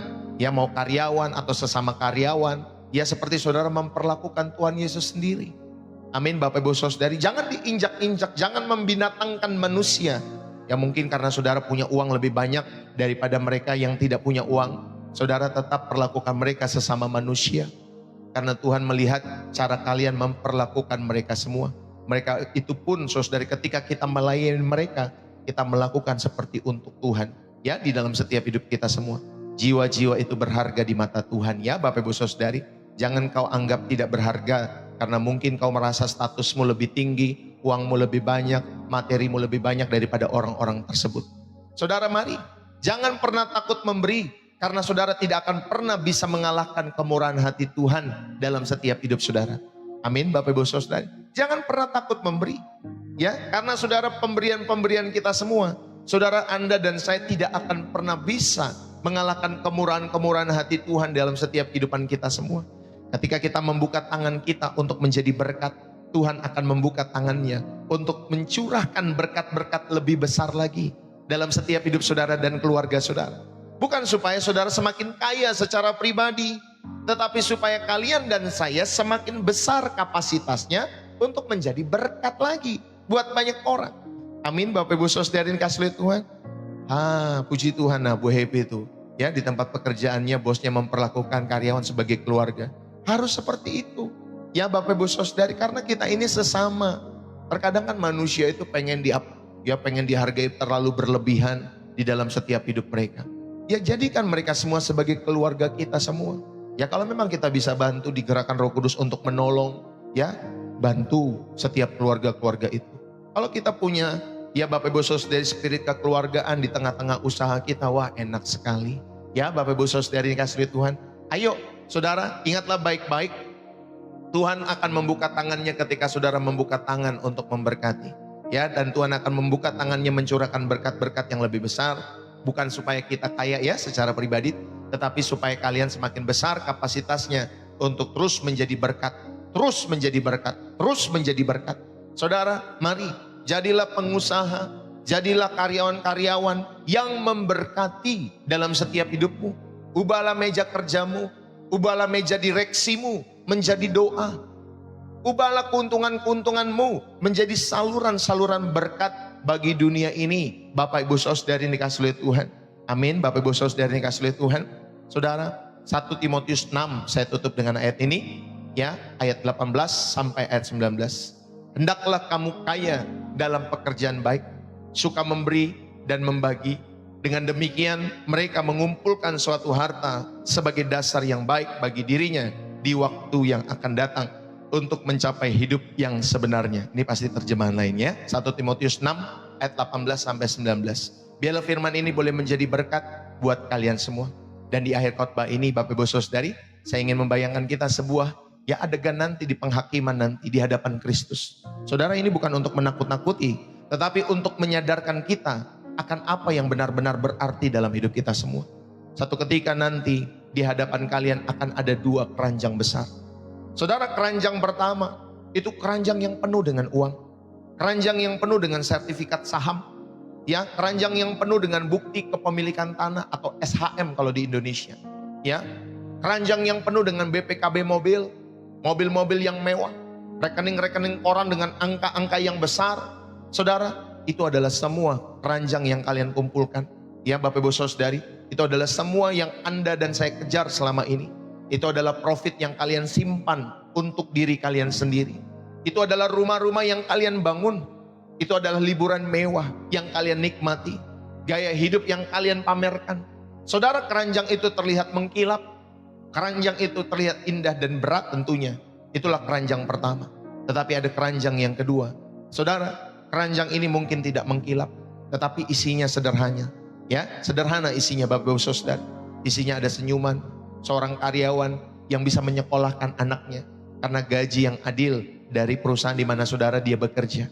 ya, mau karyawan atau sesama karyawan, ya seperti saudara memperlakukan Tuhan Yesus sendiri. Amin Bapak Ibu Saudari. Jangan diinjak-injak, jangan membinatangkan manusia. Ya mungkin karena saudara punya uang lebih banyak daripada mereka yang tidak punya uang. Saudara tetap perlakukan mereka sesama manusia. Karena Tuhan melihat cara kalian memperlakukan mereka semua. Mereka itu pun saudara ketika kita melayani mereka, kita melakukan seperti untuk Tuhan. Ya, di dalam setiap hidup kita semua. Jiwa-jiwa itu berharga di mata Tuhan. Ya Bapak Ibu Saudari, jangan kau anggap tidak berharga. Karena mungkin kau merasa statusmu lebih tinggi, uangmu lebih banyak, materimu lebih banyak daripada orang-orang tersebut. Saudara mari, jangan pernah takut memberi. Karena saudara tidak akan pernah bisa mengalahkan kemurahan hati Tuhan dalam setiap hidup saudara. Amin Bapak Ibu Saudara. Jangan pernah takut memberi. Ya, karena saudara pemberian-pemberian kita semua, saudara Anda dan saya tidak akan pernah bisa mengalahkan kemurahan-kemurahan hati Tuhan dalam setiap kehidupan kita semua. Ketika kita membuka tangan kita untuk menjadi berkat, Tuhan akan membuka tangannya untuk mencurahkan berkat-berkat lebih besar lagi dalam setiap hidup saudara dan keluarga saudara. Bukan supaya saudara semakin kaya secara pribadi, tetapi supaya kalian dan saya semakin besar kapasitasnya untuk menjadi berkat lagi buat banyak orang. Amin Bapak Ibu Saudara kasih Tuhan. Puji Tuhan, Bu Happy itu ya di tempat pekerjaannya bosnya memperlakukan karyawan sebagai keluarga. Harus seperti itu. Ya Bapak Ibu Saudari, karena kita ini sesama. Terkadang kan manusia itu pengen dihargai terlalu berlebihan di dalam setiap hidup mereka. Ya jadikan mereka semua sebagai keluarga kita semua. Ya kalau memang kita bisa bantu digerakkan Roh Kudus untuk menolong, ya bantu setiap keluarga-keluarga itu. Kalau kita punya, ya Bapak Ibu Saudari spirit kekeluargaan di tengah-tengah usaha kita, wah enak sekali. Ya Bapak Ibu Saudari kasih Tuhan, ayo saudara ingatlah baik-baik. Tuhan akan membuka tangannya ketika saudara membuka tangan untuk memberkati. Ya, dan Tuhan akan membuka tangannya mencurahkan berkat-berkat yang lebih besar. Bukan supaya kita kaya ya secara pribadi, tetapi supaya kalian semakin besar kapasitasnya untuk terus menjadi berkat, terus menjadi berkat, terus menjadi berkat. Saudara, mari jadilah pengusaha, jadilah karyawan-karyawan yang memberkati dalam setiap hidupmu. Ubahlah meja kerjamu, ubahlah meja direksimu menjadi doa. Ubahlah keuntungan-keuntunganmu menjadi saluran-saluran berkat bagi dunia ini. Bapak Ibu Saudari yang dikasihi oleh Tuhan. Amin. Bapak Ibu Saudari yang dikasihi oleh Tuhan. Saudara, 1 Timotius 6, saya tutup dengan ayat ini. Ya, ayat 18 sampai ayat 19. Hendaklah kamu kaya dalam pekerjaan baik, suka memberi dan membagi. Dengan demikian mereka mengumpulkan suatu harta sebagai dasar yang baik bagi dirinya di waktu yang akan datang untuk mencapai hidup yang sebenarnya. Ini pasti terjemahan lainnya. 1 Timotius 6 ayat 18 sampai 19. Biarlah firman ini boleh menjadi berkat buat kalian semua. Dan di akhir khotbah ini Bapak Ibu Saudari, saya ingin membayangkan kita sebuah ya adegan nanti di penghakiman nanti di hadapan Kristus. Saudara, ini bukan untuk menakut-nakuti, tetapi untuk menyadarkan kita akan apa yang benar-benar berarti dalam hidup kita semua. Satu ketika nanti di hadapan kalian akan ada 2 keranjang besar. Saudara, keranjang pertama itu keranjang yang penuh dengan uang, keranjang yang penuh dengan sertifikat saham, ya, keranjang yang penuh dengan bukti kepemilikan tanah atau SHM kalau di Indonesia, ya, keranjang yang penuh dengan BPKB mobil, mobil-mobil yang mewah, rekening-rekening koran dengan angka-angka yang besar. Saudara, itu adalah semua keranjang yang kalian kumpulkan, ya Bapak Ibu Saudari, itu adalah semua yang Anda dan saya kejar selama ini. Itu adalah profit yang kalian simpan untuk diri kalian sendiri. Itu adalah rumah-rumah yang kalian bangun. Itu adalah liburan mewah yang kalian nikmati. Gaya hidup yang kalian pamerkan. Saudara, keranjang itu terlihat mengkilap. Keranjang itu terlihat indah dan berat tentunya. Itulah keranjang pertama. Tetapi ada keranjang yang kedua. Saudara, keranjang ini mungkin tidak mengkilap, tetapi isinya sederhana. Ya, sederhana isinya Bapak Ibu Saudara. Isinya ada senyuman seorang karyawan yang bisa menyekolahkan anaknya karena gaji yang adil dari perusahaan di mana saudara dia bekerja.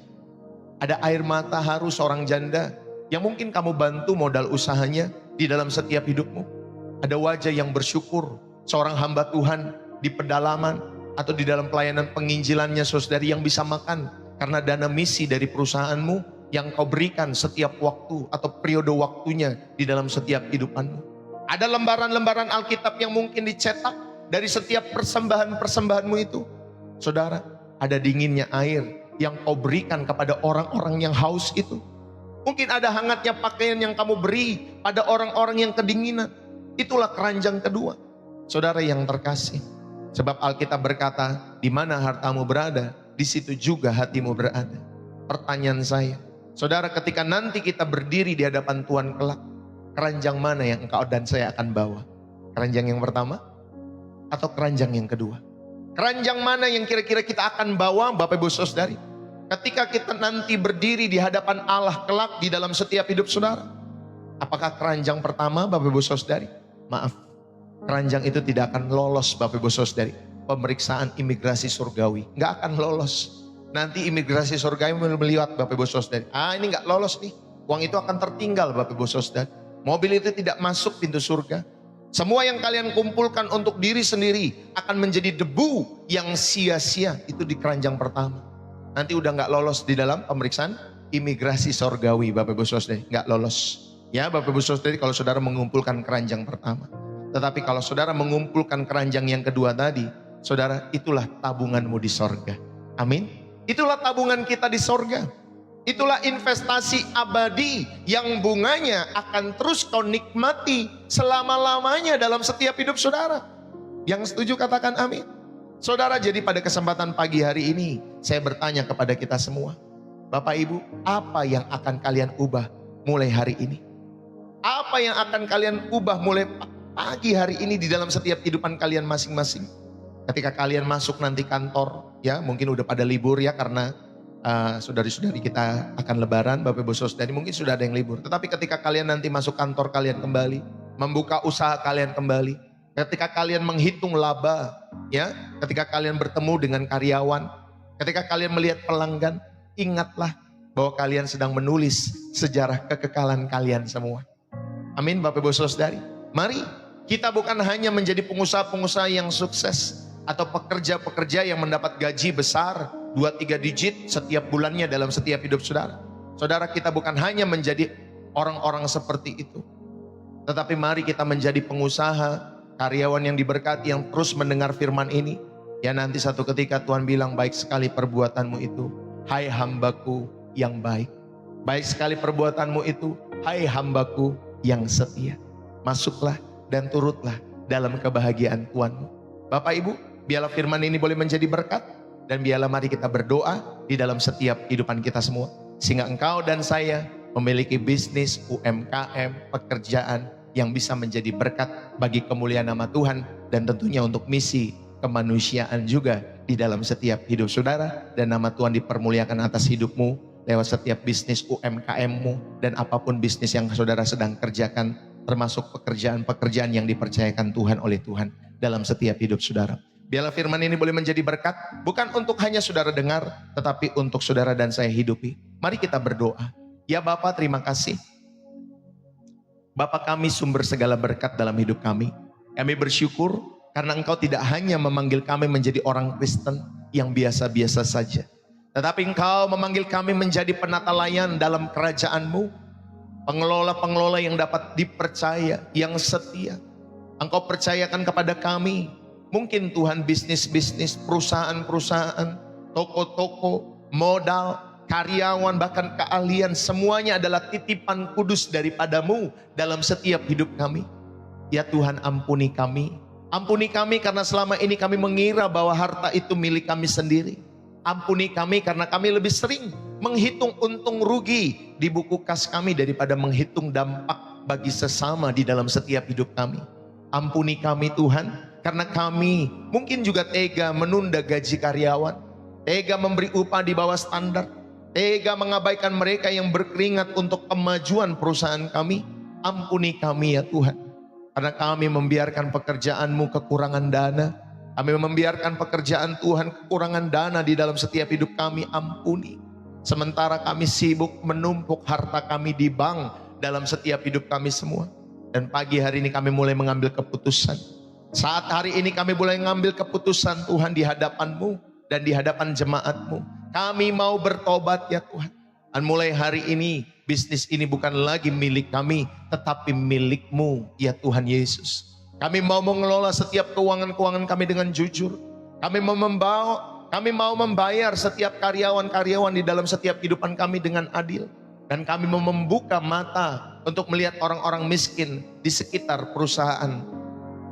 Ada air mata haru seorang janda yang mungkin kamu bantu modal usahanya di dalam setiap hidupmu. Ada wajah yang bersyukur seorang hamba Tuhan di pedalaman atau di dalam pelayanan penginjilannya saudari yang bisa makan karena dana misi dari perusahaanmu yang kau berikan setiap waktu atau periode waktunya di dalam setiap kehidupanmu. Ada lembaran-lembaran Alkitab yang mungkin dicetak dari setiap persembahan-persembahanmu itu. Saudara, ada dinginnya air yang kau berikan kepada orang-orang yang haus itu. Mungkin ada hangatnya pakaian yang kamu beri pada orang-orang yang kedinginan. Itulah keranjang kedua. Saudara yang terkasih, sebab Alkitab berkata, di mana hartamu berada, di situ juga hatimu berada. Pertanyaan saya, saudara, ketika nanti kita berdiri di hadapan Tuhan kelak, keranjang mana yang engkau dan saya akan bawa? Keranjang yang pertama atau keranjang yang kedua? Keranjang mana yang kira-kira kita akan bawa Bapak Ibu Saudari? Ketika kita nanti berdiri di hadapan Allah kelak di dalam setiap hidup saudara. Apakah keranjang pertama Bapak Ibu Saudari? Maaf, keranjang itu tidak akan lolos Bapak Ibu Saudari. Pemeriksaan imigrasi surgawi, nggak akan lolos. Nanti imigrasi surgawi melihat Bapak Ibu Saudari. Ini nggak lolos nih. Uang itu akan tertinggal Bapak Ibu Saudari. Mobil itu tidak masuk pintu surga. Semua yang kalian kumpulkan untuk diri sendiri akan menjadi debu yang sia-sia. Itu di keranjang pertama. Nanti udah gak lolos di dalam pemeriksaan imigrasi surgawi Bapak Ibu Saudari. Gak lolos. Ya Bapak Ibu Saudari, kalau saudara mengumpulkan keranjang pertama. Tetapi kalau saudara mengumpulkan keranjang yang kedua tadi, saudara, itulah tabunganmu di sorga. Amin. Itulah tabungan kita di sorga. Itulah investasi abadi yang bunganya akan terus kau nikmati selama-lamanya dalam setiap hidup saudara. Yang setuju katakan amin. Saudara, jadi pada kesempatan pagi hari ini saya bertanya kepada kita semua. Bapak Ibu, apa yang akan kalian ubah mulai hari ini? Apa yang akan kalian ubah mulai pagi hari ini di dalam setiap kehidupan kalian masing-masing? Ketika kalian masuk nanti kantor, ya mungkin udah pada libur ya karena saudari-saudari kita akan lebaran, Bapak Ibu Saudari mungkin sudah ada yang libur. Tetapi ketika kalian nanti masuk kantor kalian kembali, membuka usaha kalian kembali, ketika kalian menghitung laba, ya, ketika kalian bertemu dengan karyawan, ketika kalian melihat pelanggan, ingatlah bahwa kalian sedang menulis sejarah kekekalan kalian semua. Amin Bapak Ibu Saudari. Mari Kita bukan hanya menjadi pengusaha-pengusaha yang sukses atau pekerja-pekerja yang mendapat gaji besar 2-3 digit setiap bulannya dalam setiap hidup saudara. Saudara, kita bukan hanya menjadi orang-orang seperti itu. Tetapi mari kita menjadi pengusaha, karyawan yang diberkati, yang terus mendengar firman ini. Ya nanti satu ketika Tuhan bilang, baik sekali perbuatanmu itu, hai hambaku yang baik. Baik sekali perbuatanmu itu, hai hambaku yang setia. Masuklah dan turutlah dalam kebahagiaan Tuhanmu. Bapak Ibu, biarlah firman ini boleh menjadi berkat. Dan biarlah mari kita berdoa di dalam setiap kehidupan kita semua. Sehingga engkau dan saya memiliki bisnis, UMKM, pekerjaan yang bisa menjadi berkat bagi kemuliaan nama Tuhan. Dan tentunya untuk misi kemanusiaan juga di dalam setiap hidup saudara. Dan nama Tuhan dipermuliakan atas hidupmu lewat setiap bisnis UMKM-mu. Dan apapun bisnis yang saudara sedang kerjakan, termasuk pekerjaan-pekerjaan yang dipercayakan Tuhan oleh Tuhan dalam setiap hidup saudara. Biarlah firman ini boleh menjadi berkat, bukan untuk hanya saudara dengar, tetapi untuk saudara dan saya hidupi. Mari kita berdoa. Ya Bapa, terima kasih. Bapa kami, sumber segala berkat dalam hidup kami. Kami bersyukur karena Engkau tidak hanya memanggil kami menjadi orang Kristen yang biasa-biasa saja, tetapi Engkau memanggil kami menjadi penata layan dalam kerajaan-Mu. Pengelola-pengelola yang dapat dipercaya, yang setia. Engkau percayakan kepada kami. Mungkin Tuhan bisnis-bisnis, perusahaan-perusahaan, toko-toko, modal, karyawan, bahkan keahlian, semuanya adalah titipan kudus daripada-Mu dalam setiap hidup kami. Ya Tuhan, ampuni kami. Ampuni kami karena selama ini kami mengira bahwa harta itu milik kami sendiri. Ampuni kami karena kami lebih sering menghitung untung rugi di buku kas kami daripada menghitung dampak bagi sesama di dalam setiap hidup kami. Ampuni kami Tuhan, karena kami mungkin juga tega menunda gaji karyawan, tega memberi upah di bawah standar, tega mengabaikan mereka yang berkeringat untuk kemajuan perusahaan kami. Ampuni kami ya Tuhan, karena kami membiarkan pekerjaan-Mu kekurangan dana. Kami membiarkan pekerjaan Tuhan kekurangan dana di dalam setiap hidup kami. Ampuni. Sementara kami sibuk menumpuk harta kami di bank dalam setiap hidup kami semua. Dan pagi hari ini kami mulai mengambil keputusan. Saat hari ini kami mulai mengambil keputusan Tuhan di hadapan-Mu dan di hadapan jemaat-Mu. Kami mau bertobat ya Tuhan. Dan mulai hari ini bisnis ini bukan lagi milik kami, tetapi milik-Mu ya Tuhan Yesus. Kami mau mengelola setiap keuangan-keuangan kami dengan jujur. Kami mau membayar setiap karyawan-karyawan di dalam setiap kehidupan kami dengan adil. Dan kami mau membuka mata untuk melihat orang-orang miskin di sekitar perusahaan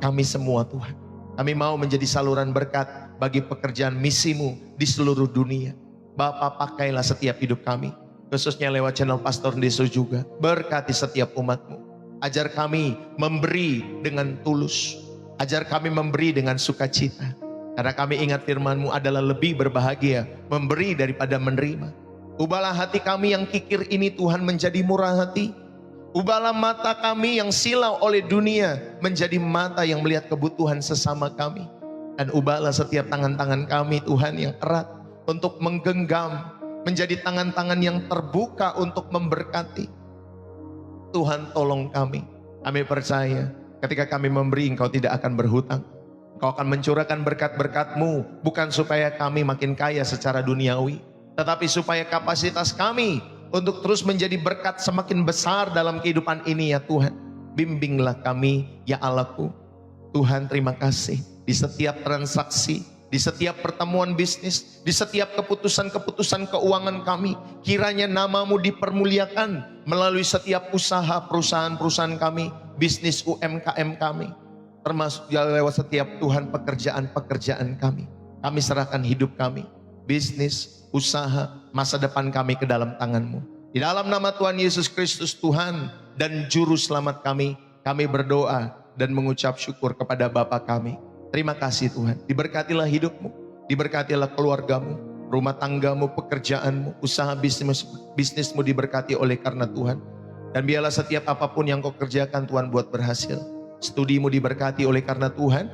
kami semua Tuhan. Kami mau menjadi saluran berkat bagi pekerjaan misi-Mu di seluruh dunia. Bapa, pakailah setiap hidup kami, khususnya lewat channel Pastor Deso juga. Berkati setiap umat-Mu. Ajar kami memberi dengan tulus. Ajar kami memberi dengan sukacita. Karena kami ingat firman-Mu adalah lebih berbahagia memberi daripada menerima. Ubahlah hati kami yang kikir ini Tuhan menjadi murah hati. Ubahlah mata kami yang silau oleh dunia menjadi mata yang melihat kebutuhan sesama kami. Dan ubahlah setiap tangan-tangan kami Tuhan yang erat untuk menggenggam, menjadi tangan-tangan yang terbuka untuk memberkati. Tuhan tolong kami. Kami percaya ketika kami memberi, Engkau tidak akan berhutang. Engkau akan mencurahkan berkat-berkat-Mu, bukan supaya kami makin kaya secara duniawi, tetapi supaya kapasitas kami untuk terus menjadi berkat semakin besar dalam kehidupan ini ya Tuhan. Bimbinglah kami ya Allahku. Tuhan, terima kasih di setiap transaksi, di setiap pertemuan bisnis, di setiap keputusan-keputusan keuangan kami. Kiranya nama-Mu dipermuliakan melalui setiap usaha perusahaan-perusahaan kami, bisnis UMKM kami, termasuk lewat setiap Tuhan pekerjaan-pekerjaan kami. Kami serahkan hidup kami, bisnis, usaha, masa depan kami ke dalam tangan-Mu. Di dalam nama Tuhan Yesus Kristus Tuhan dan Juru Selamat kami berdoa dan mengucap syukur kepada Bapa kami. Terima kasih Tuhan, diberkatilah hidupmu, diberkatilah keluargamu, rumah tanggamu, pekerjaanmu, usaha bisnismu diberkati oleh karena Tuhan. Dan biarlah setiap apapun yang kau kerjakan Tuhan buat berhasil. Studimu diberkati oleh karena Tuhan,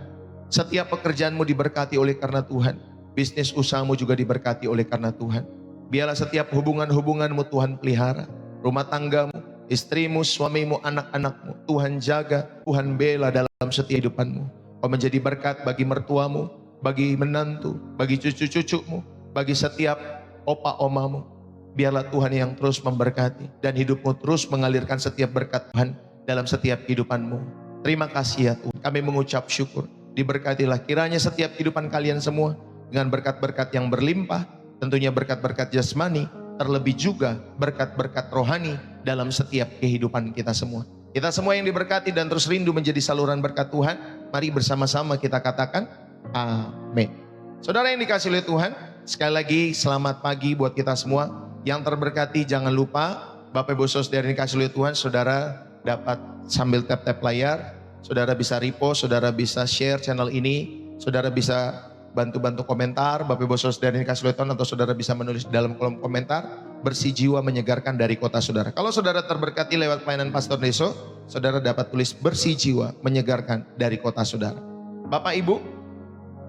setiap pekerjaanmu diberkati oleh karena Tuhan, bisnis usahamu juga diberkati oleh karena Tuhan. Biarlah setiap hubungan-hubunganmu Tuhan pelihara, rumah tanggamu, istrimu, suamimu, anak-anakmu Tuhan jaga, Tuhan bela dalam dalam setiap kehidupanmu. Kau menjadi berkat bagi mertuamu, bagi menantu, bagi cucu-cucumu, bagi setiap opa omamu. Biarlah Tuhan yang terus memberkati dan hidupmu terus mengalirkan setiap berkat Tuhan dalam setiap kehidupanmu. Terima kasih ya Tuhan. Kami mengucap syukur. Diberkatilah kiranya setiap kehidupan kalian semua dengan berkat-berkat yang berlimpah, tentunya berkat-berkat jasmani, terlebih juga berkat-berkat rohani dalam setiap kehidupan kita semua. Kita semua yang diberkati dan terus rindu menjadi saluran berkat Tuhan, mari bersama-sama kita katakan amin. Saudara yang dikasihi oleh Tuhan, sekali lagi selamat pagi buat kita semua. Yang terberkati jangan lupa, Bapak Ibu Saudara yang dikasihi oleh Tuhan, saudara dapat sambil tap-tap layar, saudara bisa repost, saudara bisa share channel ini, saudara bisa bantu-bantu komentar, Bapak Ibu Saudara yang dikasihi oleh Tuhan, atau saudara bisa menulis di dalam kolom komentar, bersih jiwa menyegarkan dari kota saudara. Kalau saudara terberkati lewat pelayanan Pastor Deso, saudara dapat tulis bersih jiwa menyegarkan dari kota saudara. Bapak Ibu,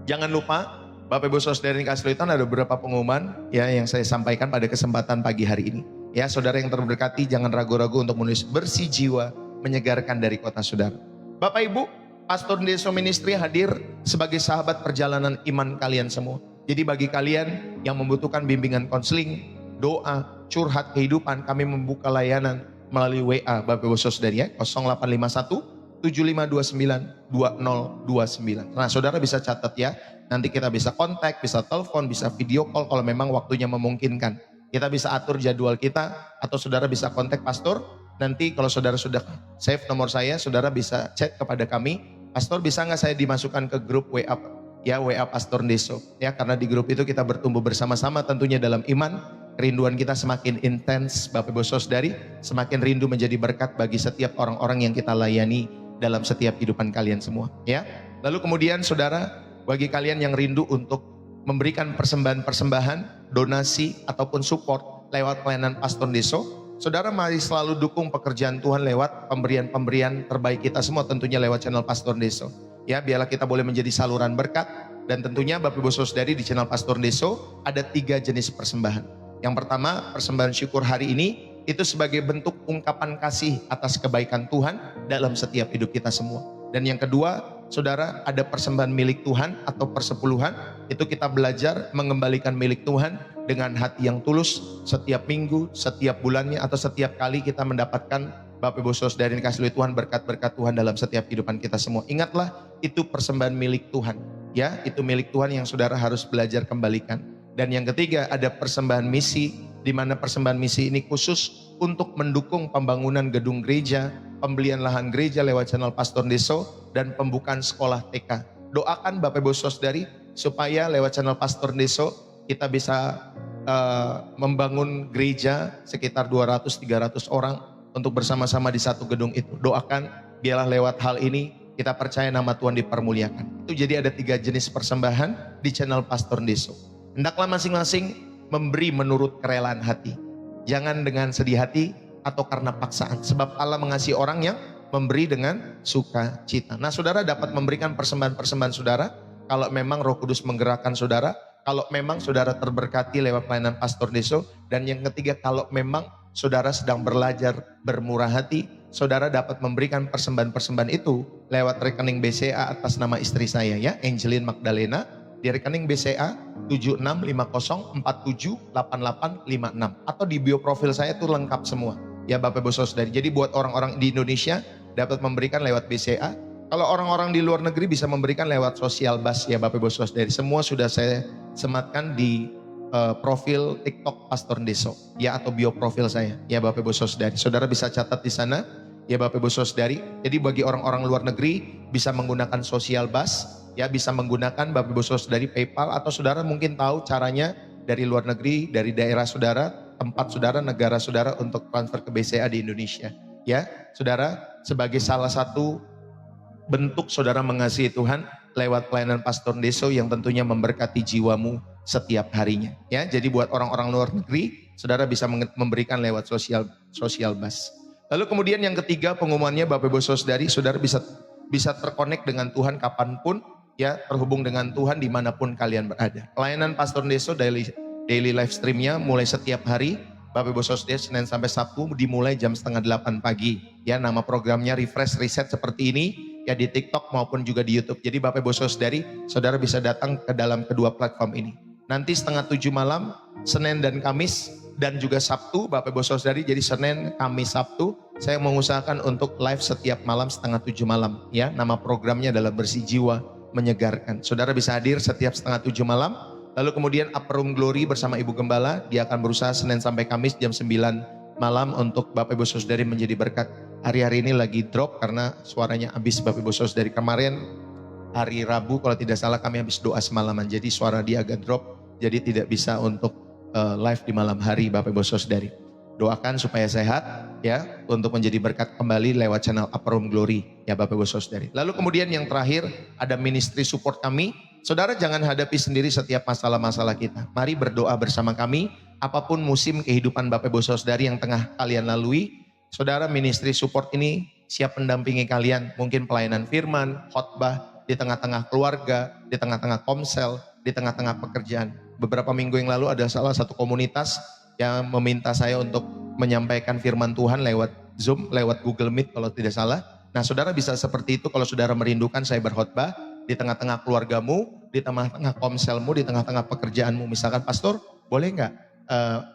jangan lupa, Bapak Ibu Saudara yang dikasihi oleh Tuhan, ada beberapa pengumuman ya yang saya sampaikan pada kesempatan pagi hari ini. Ya, saudara yang terberkati jangan ragu-ragu untuk menulis bersih jiwa menyegarkan dari kota saudara. Bapak Ibu, Pastor Deso Ministry hadir sebagai sahabat perjalanan iman kalian semua. Jadi bagi kalian yang membutuhkan bimbingan konseling, doa, curhat kehidupan, kami membuka layanan melalui WA Bapak Ibu Saudara ya, 0851 7529 2029. Nah, saudara bisa catat ya. Nanti kita bisa kontak, bisa telepon, bisa video call kalau memang waktunya memungkinkan. Kita bisa atur jadwal kita, atau saudara bisa kontak pastor. Nanti kalau saudara sudah save nomor saya, saudara bisa chat kepada kami. Pastor, bisa nggak saya dimasukkan ke grup WA ya, WA Pastor Deso ya, karena di grup itu kita bertumbuh bersama-sama tentunya dalam iman. Kerinduan kita semakin intens Bapak Ibu Saudari, semakin rindu menjadi berkat bagi setiap orang-orang yang kita layani dalam setiap kehidupan kalian semua ya. Lalu kemudian saudara, bagi kalian yang rindu untuk memberikan persembahan-persembahan, donasi ataupun support lewat pelayanan Pastor Deso, saudara mari selalu dukung pekerjaan Tuhan lewat pemberian-pemberian terbaik kita semua, tentunya lewat channel Pastor Deso. Ya, biarlah kita boleh menjadi saluran berkat. Dan tentunya Bapak Ibu Saudari, di channel Pastor Deso ada 3 jenis persembahan. Yang pertama, persembahan syukur hari ini itu sebagai bentuk ungkapan kasih atas kebaikan Tuhan dalam setiap hidup kita semua. Dan yang kedua, saudara, ada persembahan milik Tuhan atau persepuluhan. Itu kita belajar mengembalikan milik Tuhan dengan hati yang tulus setiap minggu, setiap bulannya, atau setiap kali kita mendapatkan Bapak Ibu Saudara yang dikasihi oleh Tuhan, berkat-berkat Tuhan dalam setiap kehidupan kita semua. Ingatlah, itu persembahan milik Tuhan. Ya, itu milik Tuhan yang saudara harus belajar kembalikan. Dan yang ketiga, ada persembahan misi, di mana persembahan misi ini khusus untuk mendukung pembangunan gedung gereja, pembelian lahan gereja lewat channel Pastor Deso, dan pembukaan sekolah TK. Doakan Bapak Ibu Saudari supaya lewat channel Pastor Deso kita bisa membangun gereja sekitar 200-300 orang untuk bersama-sama di satu gedung itu. Doakan biarlah lewat hal ini kita percaya nama Tuhan dipermuliakan. Itu jadi ada 3 jenis persembahan di channel Pastor Deso. Hendaklah masing-masing memberi menurut kerelaan hati. Jangan dengan sedih hati atau karena paksaan. Sebab Allah mengasihi orang yang memberi dengan sukacita. Nah, saudara dapat memberikan persembahan-persembahan saudara kalau memang Roh Kudus menggerakkan saudara. Kalau memang saudara terberkati lewat pelayanan Pastor Deso. Dan yang ketiga, kalau memang saudara sedang belajar bermurah hati, saudara dapat memberikan persembahan-persembahan itu lewat rekening BCA atas nama istri saya ya, Angelin Magdalena, di rekening BCA 7650478856, atau di bio profil saya itu lengkap semua ya Bapak Ibu Saudari. Jadi buat orang-orang di Indonesia dapat memberikan lewat BCA. Kalau orang-orang di luar negeri bisa memberikan lewat Social Bus ya Bapak Ibu Saudari. Semua sudah saya sematkan di profil TikTok Pastor Deso ya, atau bio profil saya ya Bapak Ibu Saudari. Saudara bisa catat di sana ya Bapak Ibu Saudari. Jadi bagi orang-orang luar negeri bisa menggunakan Social Bus ya, bisa menggunakan Bapak Ibu Saudari PayPal, atau saudara mungkin tahu caranya dari luar negeri, dari daerah saudara, tempat saudara, negara saudara untuk transfer ke BCA di Indonesia ya. Saudara, sebagai salah satu bentuk saudara mengasihi Tuhan lewat pelayanan Pastor Deso yang tentunya memberkati jiwamu setiap harinya ya. Jadi buat orang-orang luar negeri, saudara bisa memberikan lewat social bus. Lalu kemudian yang ketiga pengumumannya Bapak Ibu Saudari, saudara bisa terkonek dengan Tuhan kapanpun ya, terhubung dengan Tuhan dimanapun kalian berada. Pelayanan Pastor Deso daily live streamnya mulai setiap hari Bapak Ibu Saudari, Senin sampai Sabtu dimulai jam 7:30 pagi ya. Nama programnya Refresh Reset seperti ini ya di TikTok maupun juga di YouTube. Jadi Bapak Ibu Saudari, saudara bisa datang ke dalam kedua platform ini. Nanti setengah 7 malam, Senin dan Kamis, dan juga Sabtu, Bapak Ibu Saudari, jadi Senin, Kamis, Sabtu, saya mengusahakan untuk live setiap malam setengah 7 malam. Ya, nama programnya adalah Bersih Jiwa Menyegarkan. Saudara bisa hadir setiap setengah 7 malam. Lalu kemudian Upper Room Glory bersama Ibu Gembala, dia akan berusaha Senin sampai Kamis jam 9 malam untuk Bapak Ibu Saudari menjadi berkat. Hari-hari ini lagi drop karena suaranya habis Bapak Ibu Saudari. Kemarin hari Rabu kalau tidak salah kami habis doa semalaman, jadi suara dia agak drop, jadi tidak bisa untuk live di malam hari Bapak Ibu Saudari. Doakan supaya sehat ya, untuk menjadi berkat kembali lewat channel Upper Room Glory ya Bapak Ibu Saudari. Lalu kemudian yang terakhir ada ministry support kami. Saudara jangan hadapi sendiri setiap masalah-masalah kita. Mari berdoa bersama kami, apapun musim kehidupan Bapak Ibu Saudari yang tengah kalian lalui. Saudara, ministry support ini siap mendampingi kalian. Mungkin pelayanan firman, khotbah, di tengah-tengah keluarga, di tengah-tengah komsel, di tengah-tengah pekerjaan. Beberapa minggu yang lalu ada salah satu komunitas yang meminta saya untuk menyampaikan firman Tuhan lewat Zoom, lewat Google Meet kalau tidak salah. Nah saudara bisa seperti itu kalau saudara merindukan saya berkhotbah di tengah-tengah keluargamu, di tengah-tengah komselmu, di tengah-tengah pekerjaanmu. Misalkan, pastor boleh nggak?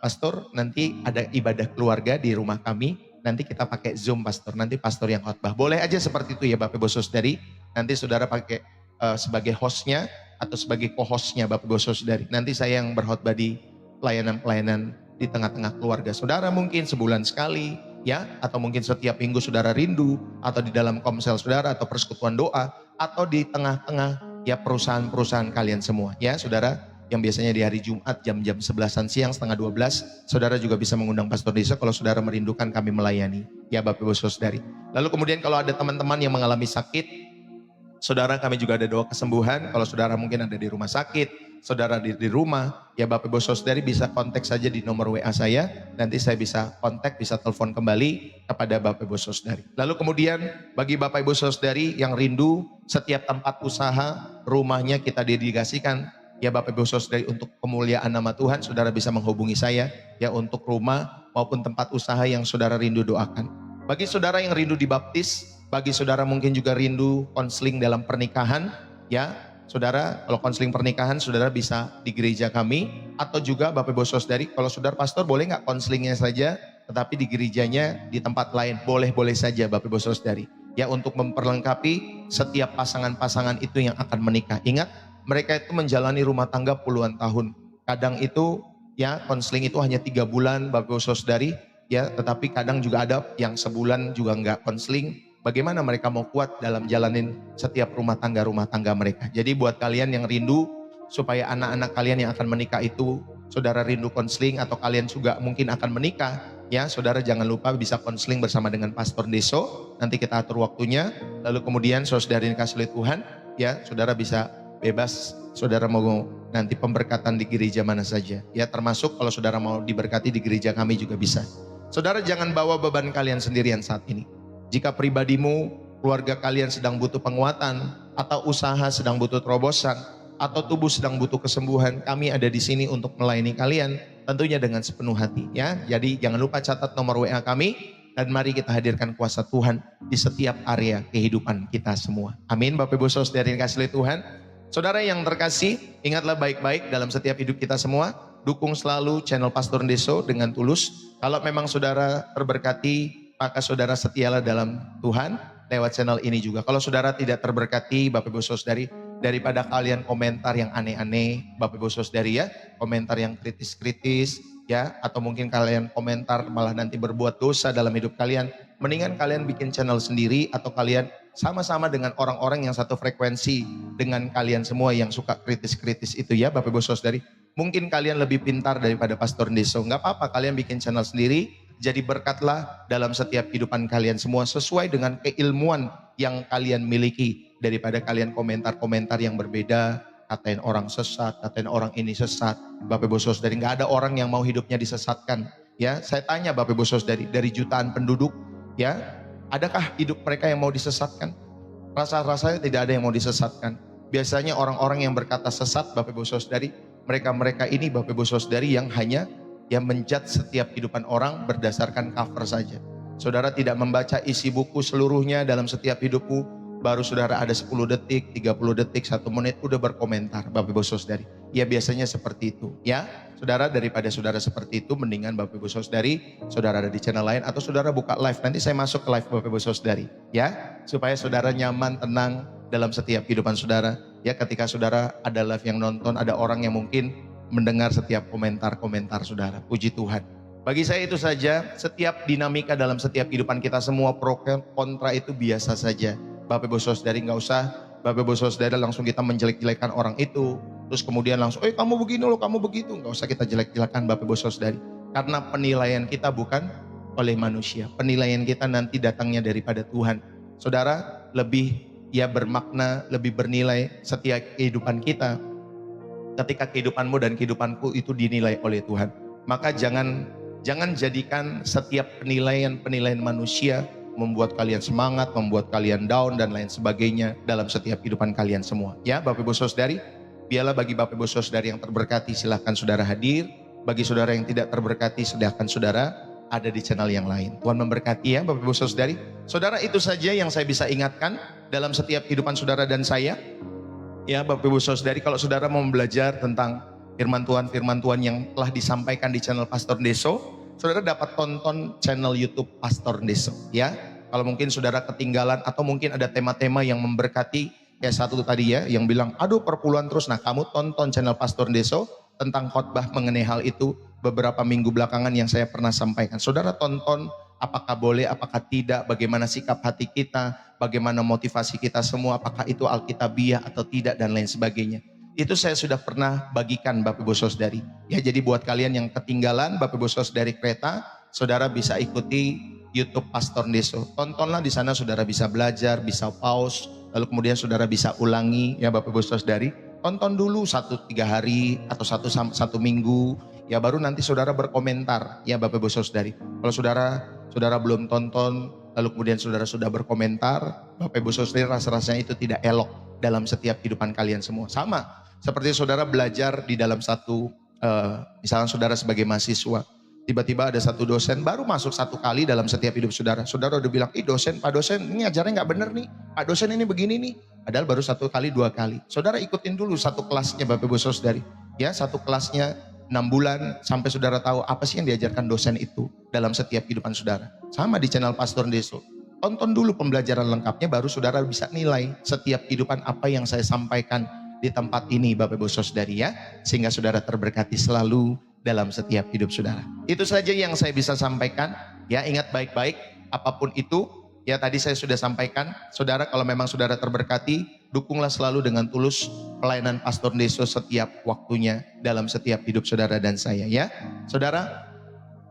Pastor nanti ada ibadah keluarga di rumah kami, nanti kita pakai Zoom pastor, nanti pastor yang khotbah. Boleh aja seperti itu ya Bapak Ibu Saudari. Nanti saudara pakai sebagai hostnya atau sebagai co-hostnya Bapak Ibu Saudari. Nanti saya yang berkhotbah di pelayanan-pelayanan di tengah-tengah keluarga saudara, mungkin sebulan sekali ya, atau mungkin setiap minggu saudara rindu, atau di dalam komsel saudara, atau persekutuan doa, atau di tengah-tengah ya perusahaan-perusahaan kalian semua ya saudara. Yang biasanya di hari Jumat jam-jam 11-an siang, setengah 12, saudara juga bisa mengundang Pastor Desa kalau saudara merindukan kami melayani ya Bapak Ibu Saudari. Lalu kemudian kalau ada teman-teman yang mengalami sakit, saudara kami juga ada doa kesembuhan. Kalau saudara mungkin ada di rumah sakit, saudara di rumah, ya Bapak Ibu Saudari bisa kontak saja di nomor WA saya. Nanti saya bisa kontak, bisa telepon kembali kepada Bapak Ibu Saudari. Lalu kemudian bagi Bapak Ibu Saudari yang rindu setiap tempat usaha, rumahnya kita dedikasikan ya Bapak Ibu Saudari untuk kemuliaan nama Tuhan, saudara bisa menghubungi saya ya untuk rumah maupun tempat usaha yang saudara rindu doakan. Bagi saudara yang rindu dibaptis, bagi saudara mungkin juga rindu konseling dalam pernikahan ya, saudara kalau konseling pernikahan saudara bisa di gereja kami, atau juga Bapak Ibu Saudari kalau saudara pastor boleh nggak konselingnya saja tetapi di gerejanya di tempat lain, boleh-boleh saja Bapak Ibu Saudari ya, untuk memperlengkapi setiap pasangan-pasangan itu yang akan menikah. Ingat, mereka itu menjalani rumah tangga puluhan tahun. Kadang itu ya konseling itu hanya 3 bulan Bapak Ibu Saudari ya, tetapi kadang juga ada yang sebulan juga enggak konseling. Bagaimana mereka mau kuat dalam jalanin setiap rumah tangga mereka. Jadi buat kalian yang rindu supaya anak-anak kalian yang akan menikah itu, saudara rindu konseling, atau kalian juga mungkin akan menikah ya, saudara jangan lupa bisa konseling bersama dengan Pastor Deso. Nanti kita atur waktunya. Lalu kemudian saudara dikasih oleh Tuhan ya, saudara bisa bebas, saudara mau nanti pemberkatan di gereja mana saja ya, termasuk kalau saudara mau diberkati di gereja kami juga bisa. Saudara jangan bawa beban kalian sendirian saat ini. Jika pribadimu, keluarga kalian sedang butuh penguatan, atau usaha sedang butuh terobosan, atau tubuh sedang butuh kesembuhan, kami ada di sini untuk melayani kalian tentunya dengan sepenuh hati ya. Jadi jangan lupa catat nomor WA kami dan mari kita hadirkan kuasa Tuhan di setiap area kehidupan kita semua. Amin Bapak Ibu Saudari yang dikasihi oleh Tuhan. Saudara yang terkasih, ingatlah baik-baik dalam setiap hidup kita semua. Dukung selalu channel Pastor Deso dengan tulus. Kalau memang saudara terberkati, maka saudara setialah dalam Tuhan lewat channel ini juga. Kalau saudara tidak terberkati, Bapak Ibu Saudari, daripada kalian komentar yang aneh-aneh, Bapak Ibu Saudari ya, komentar yang kritis-kritis ya, atau mungkin kalian komentar malah nanti berbuat dosa dalam hidup kalian, mendingan kalian bikin channel sendiri, atau kalian sama-sama dengan orang-orang yang satu frekuensi dengan kalian semua yang suka kritis-kritis itu ya Bapak Ibu Saudari. Mungkin kalian lebih pintar daripada Pastor Deso, nggak apa-apa kalian bikin channel sendiri. Jadi berkatlah dalam setiap kehidupan kalian semua sesuai dengan keilmuan yang kalian miliki, daripada kalian komentar-komentar yang berbeda, katain orang sesat, katain orang ini sesat. Bapak Ibu Saudari, nggak ada orang yang mau hidupnya disesatkan ya. Saya tanya Bapak Ibu Saudari, dari jutaan penduduk ya, adakah hidup mereka yang mau disesatkan? Rasa-rasanya tidak ada yang mau disesatkan. Biasanya orang-orang yang berkata sesat Bapak Ibu Saudari, mereka-mereka ini Bapak Ibu Saudari yang hanya yang menjudge setiap kehidupan orang berdasarkan cover saja. Saudara tidak membaca isi buku seluruhnya dalam setiap hidupmu. baru saudara ada 10 detik, 30 detik, 1 menit udah berkomentar Bapak Ibu Saudari. Ya biasanya seperti itu ya. Saudara, daripada saudara seperti itu, mendingan Bapak Ibu Saudari, saudara ada di channel lain atau saudara buka live. Nanti saya masuk ke live Bapak Ibu Saudari ya, supaya saudara nyaman, tenang dalam setiap kehidupan saudara. Ya, ketika saudara ada live yang nonton, ada orang yang mungkin mendengar setiap komentar-komentar saudara. Puji Tuhan. Bagi saya itu saja, setiap dinamika dalam setiap kehidupan kita, semua pro kontra itu biasa saja. Bapak Ibu Saudari, nggak usah Bapak Ibu Saudara langsung kita menjelek-jelekan orang itu, terus kemudian langsung, kamu begini loh, kamu begitu. Nggak usah kita jelek-jelekan Bapak Ibu Saudari. Karena penilaian kita bukan oleh manusia. Penilaian kita nanti datangnya daripada Tuhan. Saudara, lebih bermakna, lebih bernilai setiap kehidupan kita ketika kehidupanmu dan kehidupanku itu dinilai oleh Tuhan. Maka jangan jadikan setiap penilaian manusia membuat kalian semangat, membuat kalian down dan lain sebagainya dalam setiap kehidupan kalian semua. Ya Bapak Ibu Saudari, biarlah bagi Bapak Ibu Saudari yang terberkati silahkan saudara hadir. Bagi saudara yang tidak terberkati silahkan saudara ada di channel yang lain. Tuhan memberkati ya Bapak Ibu Saudari. Saudara, itu saja yang saya bisa ingatkan dalam setiap kehidupan saudara dan saya. Ya Bapak Ibu Saudari, kalau saudara mau belajar tentang firman Tuhan yang telah disampaikan di channel Pastor Deso, saudara dapat tonton channel YouTube Pastor Deso ya. Kalau mungkin saudara ketinggalan atau mungkin ada tema-tema yang memberkati, kayak satu tadi ya yang bilang aduh perpuluhan terus. Nah, kamu tonton channel Pastor Deso tentang khotbah mengenai hal itu beberapa minggu belakangan yang saya pernah sampaikan. Saudara tonton, apakah boleh, apakah tidak, bagaimana sikap hati kita, bagaimana motivasi kita semua, apakah itu alkitabiah atau tidak dan lain sebagainya. Itu saya sudah pernah bagikan Bapak Ibu Saudari. Ya, jadi buat kalian yang ketinggalan Bapak Ibu Saudari kereta, saudara bisa ikuti YouTube Pastor Deso. Tontonlah di sana, saudara bisa belajar, bisa pause, lalu kemudian saudara bisa ulangi ya Bapak Ibu Saudari. Tonton dulu 1-3 hari atau satu minggu, ya baru nanti saudara berkomentar ya Bapak Ibu Saudari. Kalau saudara belum tonton, lalu kemudian saudara sudah berkomentar, Bapak Ibu Saudari rasa-rasanya itu tidak elok dalam setiap kehidupan kalian semua. Sama seperti saudara belajar di dalam satu, misalnya saudara sebagai mahasiswa, tiba-tiba ada satu dosen baru masuk 1 kali dalam setiap hidup saudara. Saudara udah bilang, Pak dosen ini ajarnya nggak bener nih, Pak dosen ini begini nih. Padahal baru 1 kali, 2 kali. Saudara ikutin dulu satu kelasnya Bapak Ibu Saudari. Ya, satu kelasnya 6 bulan sampai saudara tahu apa sih yang diajarkan dosen itu dalam setiap kehidupan saudara. Sama di channel Pastor Deso. Tonton dulu pembelajaran lengkapnya, baru saudara bisa nilai setiap kehidupan apa yang saya sampaikan di tempat ini Bapak Ibu Saudari ya. Sehingga saudara terberkati selalu dalam setiap hidup saudara. Itu saja yang saya bisa sampaikan. Ya, ingat baik-baik apapun itu. Ya, tadi saya sudah sampaikan, saudara kalau memang saudara terberkati, dukunglah selalu dengan tulus pelayanan Pastor Deso setiap waktunya dalam setiap hidup saudara dan saya ya. Saudara,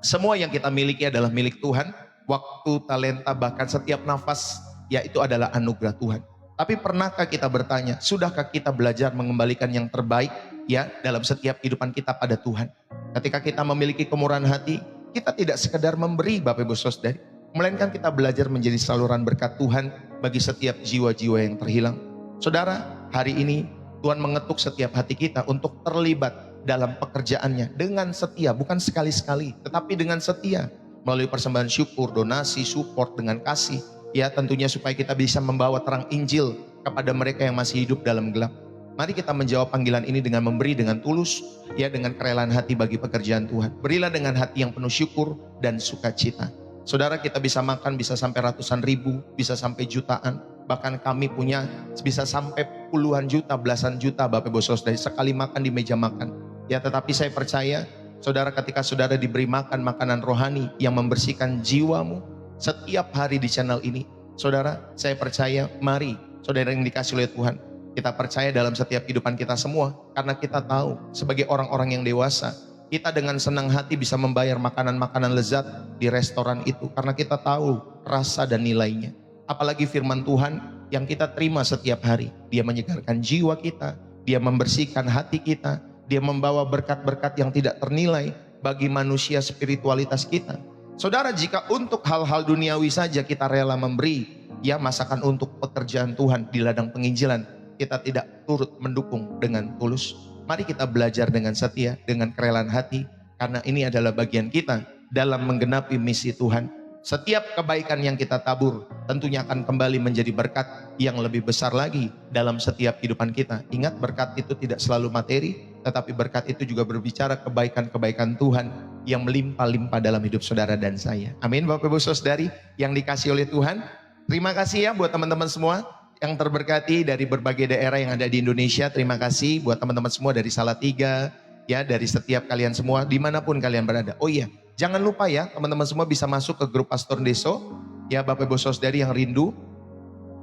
semua yang kita miliki adalah milik Tuhan. Waktu, talenta, bahkan setiap nafas, ya itu adalah anugerah Tuhan. Tapi pernahkah kita bertanya, sudahkah kita belajar mengembalikan yang terbaik ya dalam setiap kehidupan kita pada Tuhan? Ketika kita memiliki kemurahan hati, kita tidak sekedar memberi Bapak Ibu Saudari, melainkan kita belajar menjadi saluran berkat Tuhan bagi setiap jiwa-jiwa yang terhilang. Saudara, hari ini Tuhan mengetuk setiap hati kita untuk terlibat dalam pekerjaannya dengan setia, bukan sekali-sekali, tetapi dengan setia. Melalui persembahan syukur, donasi, support, dengan kasih. Ya, tentunya supaya kita bisa membawa terang Injil kepada mereka yang masih hidup dalam gelap. Mari kita menjawab panggilan ini dengan memberi dengan tulus, ya, dengan kerelaan hati bagi pekerjaan Tuhan. Berilah dengan hati yang penuh syukur dan sukacita. Saudara, kita bisa makan bisa sampai ratusan ribu, bisa sampai jutaan. Bahkan kami punya bisa sampai puluhan juta, belasan juta Bapak Ibu Saudari sekali makan di meja makan. Ya, tetapi saya percaya, saudara, ketika saudara diberi makan makanan rohani yang membersihkan jiwamu setiap hari di channel ini, saudara, saya percaya, mari saudara yang dikasih oleh Tuhan, kita percaya dalam setiap kehidupan kita semua, karena kita tahu sebagai orang-orang yang dewasa, kita dengan senang hati bisa membayar makanan-makanan lezat di restoran itu, karena kita tahu rasa dan nilainya. Apalagi firman Tuhan yang kita terima setiap hari, dia menyegarkan jiwa kita, dia membersihkan hati kita, dia membawa berkat-berkat yang tidak ternilai bagi manusia spiritualitas kita. Saudara, jika untuk hal-hal duniawi saja kita rela memberi, ya masakan untuk pekerjaan Tuhan di ladang penginjilan, kita tidak turut mendukung dengan tulus. Mari kita belajar dengan setia, dengan kerelaan hati, karena ini adalah bagian kita dalam menggenapi misi Tuhan. Setiap kebaikan yang kita tabur tentunya akan kembali menjadi berkat yang lebih besar lagi dalam setiap kehidupan kita. Ingat, berkat itu tidak selalu materi, tetapi berkat itu juga berbicara kebaikan-kebaikan Tuhan yang melimpah-limpah dalam hidup saudara dan saya. Amin Bapak Ibu Saudari yang dikasih oleh Tuhan. Terima kasih ya buat teman-teman semua yang terberkati dari berbagai daerah yang ada di Indonesia. Terima kasih buat teman-teman semua dari Salatiga, ya, dari setiap kalian semua dimanapun kalian berada. Oh iya, jangan lupa ya teman-teman semua bisa masuk ke grup Pastor Deso, ya Bapak Ibu Saudari yang rindu.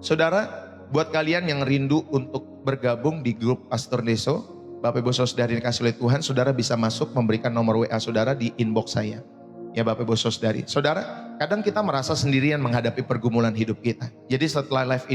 Saudara, buat kalian yang rindu untuk bergabung di grup Pastor Deso, Bapak Ibu Saudari dikasih oleh Tuhan, saudara bisa masuk memberikan nomor WA saudara di inbox saya. Ya Bapak Ibu Saudari. Saudara, kadang kita merasa sendirian menghadapi pergumulan hidup kita. Jadi setelah live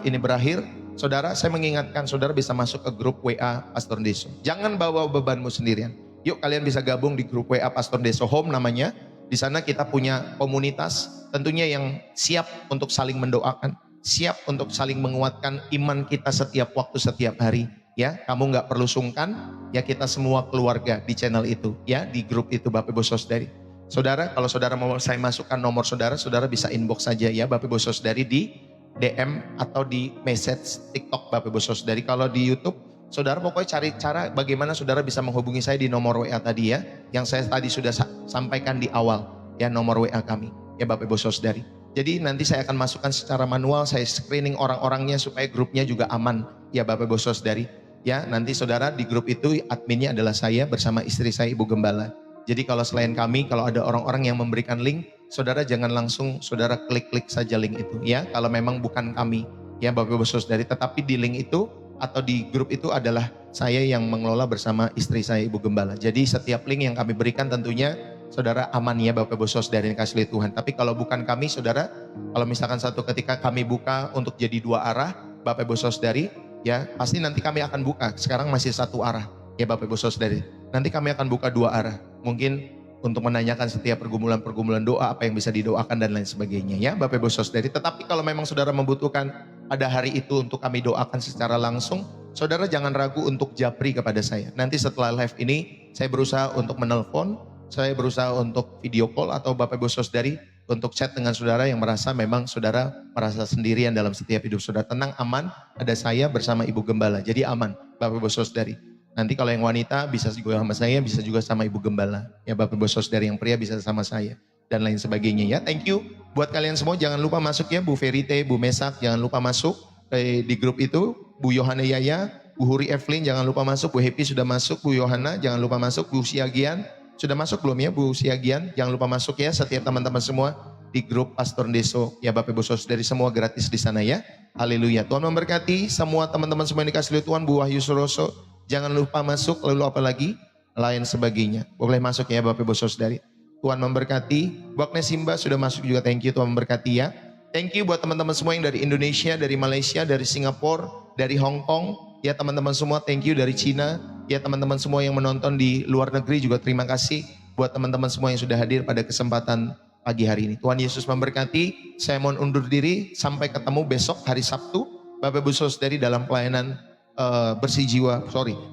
ini berakhir, saudara, saya mengingatkan saudara bisa masuk ke grup WA Pastor Deso. Jangan bawa bebanmu sendirian. Yuk kalian bisa gabung di grup WA Pastor Deso Home namanya. Di sana kita punya komunitas tentunya yang siap untuk saling mendoakan, siap untuk saling menguatkan iman kita setiap waktu, setiap hari. Ya, kamu nggak perlu sungkan, ya kita semua keluarga di channel itu, ya di grup itu Bapak Ibu Saudari. Saudara, kalau saudara mau saya masukkan nomor saudara, saudara bisa inbox saja ya Bapak Ibu Saudari di DM atau di message TikTok Bapak Ibu Saudari. Kalau di YouTube, saudara pokoknya cari cara bagaimana saudara bisa menghubungi saya di nomor WA tadi ya, yang saya tadi sudah sampaikan di awal ya, nomor WA kami ya Bapak Ibu Saudari. Jadi nanti saya akan masukkan secara manual, saya screening orang-orangnya supaya grupnya juga aman ya Bapak Ibu Saudari. Ya, nanti saudara di grup itu adminnya adalah saya bersama istri saya Ibu Gembala. Jadi kalau selain kami, kalau ada orang-orang yang memberikan link, saudara jangan langsung saudara klik-klik saja link itu ya. Kalau memang bukan kami ya Bapak Ibu Saudari, tetapi di link itu atau di grup itu adalah saya yang mengelola bersama istri saya Ibu Gembala. Jadi setiap link yang kami berikan tentunya saudara aman ya Bapak Ibu Saudari yang kasih oleh Tuhan. Tapi kalau bukan kami saudara, kalau misalkan satu ketika kami buka untuk jadi dua arah Bapak Ibu Saudari, ya pasti nanti kami akan buka. Sekarang masih satu arah ya Bapak Ibu Saudari. Nanti kami akan buka dua arah. Mungkin untuk menanyakan setiap pergumulan-pergumulan doa, apa yang bisa didoakan dan lain sebagainya ya Bapak Ibu Saudari. Tetapi kalau memang saudara membutuhkan pada hari itu untuk kami doakan secara langsung, saudara jangan ragu untuk japri kepada saya. Nanti setelah live ini saya berusaha untuk menelpon, saya berusaha untuk video call, atau Bapak Ibu Saudari untuk chat dengan saudara yang merasa memang saudara merasa sendirian dalam setiap hidup saudara. Tenang, aman, ada saya bersama Ibu Gembala. Jadi aman Bapak Ibu Saudari. Nanti kalau yang wanita bisa juga sama saya, bisa juga sama Ibu Gembala. Ya Bapak Ibu Saudari, yang pria bisa sama saya dan lain sebagainya ya. Thank you buat kalian semua, jangan lupa masuk ya, Bu Verite, Bu Mesak, jangan lupa masuk di grup itu. Bu Yohana Yaya, Bu Huri Evelyn jangan lupa masuk, Bu Happy sudah masuk, Bu Yohana jangan lupa masuk, Bu Siagian sudah masuk belum ya Bu Siagian? Jangan lupa masuk ya setiap teman-teman semua di grup Pastor Deso ya Bapak Ibu Saudari, semua gratis di sana ya. Haleluya. Tuhan memberkati semua teman-teman semua yang dikasih oleh Tuhan. Bu Wahyu Suroso jangan lupa masuk, lalu apa lagi? Lain sebagainya. Boleh masuk ya Bapak Ibu Saudari. Tuhan memberkati. Bu Agnes Simba sudah masuk juga, thank you, Tuhan memberkati ya. Thank you buat teman-teman semua yang dari Indonesia, dari Malaysia, dari Singapura, dari Hong Kong. Ya teman-teman semua, thank you, dari Cina. Ya teman-teman semua yang menonton di luar negeri juga terima kasih. Buat teman-teman semua yang sudah hadir pada kesempatan pagi hari ini. Tuhan Yesus memberkati. Saya mohon undur diri, sampai ketemu besok hari Sabtu. Bapak Ibu Saudari dalam pelayanan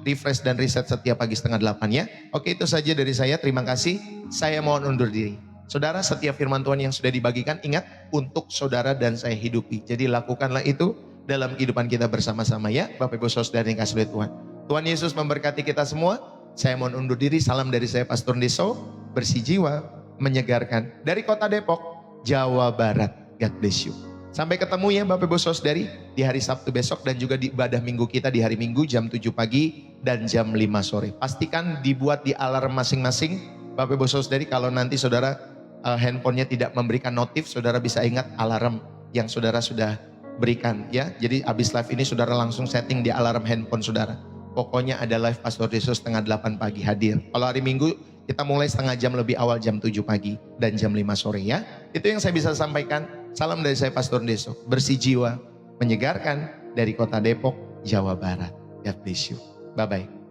refresh dan reset setiap pagi 7:30 ya. Oke, itu saja dari saya, terima kasih. Saya mohon undur diri. Saudara, setiap firman Tuhan yang sudah dibagikan, ingat, untuk saudara dan saya hidupi. Jadi lakukanlah itu dalam kehidupan kita bersama-sama ya Bapak Ibu Saudari yang kasih oleh Tuhan. Tuhan Yesus memberkati kita semua. Saya mohon undur diri. Salam dari saya Pastor Deso, bersih jiwa, menyegarkan, dari kota Depok, Jawa Barat. God bless you. Sampai ketemu ya Bapak Ibu Saudari di hari Sabtu besok, dan juga di ibadah minggu kita di hari Minggu jam 7 pagi dan jam 5 sore. Pastikan dibuat di alarm masing-masing Bapak Ibu Saudari. Kalau nanti saudara handphonenya tidak memberikan notif, saudara bisa ingat alarm yang saudara sudah berikan ya. Jadi habis live ini saudara langsung setting di alarm handphone saudara. Pokoknya ada live Pastor Deso 7:30 pagi hadir. Kalau hari Minggu kita mulai setengah jam lebih awal, jam 7 pagi dan jam 5 sore ya. Itu yang saya bisa sampaikan. Salam dari saya Pastor Deso, bersih jiwa, menyegarkan, dari kota Depok, Jawa Barat. God bless you. Bye-bye.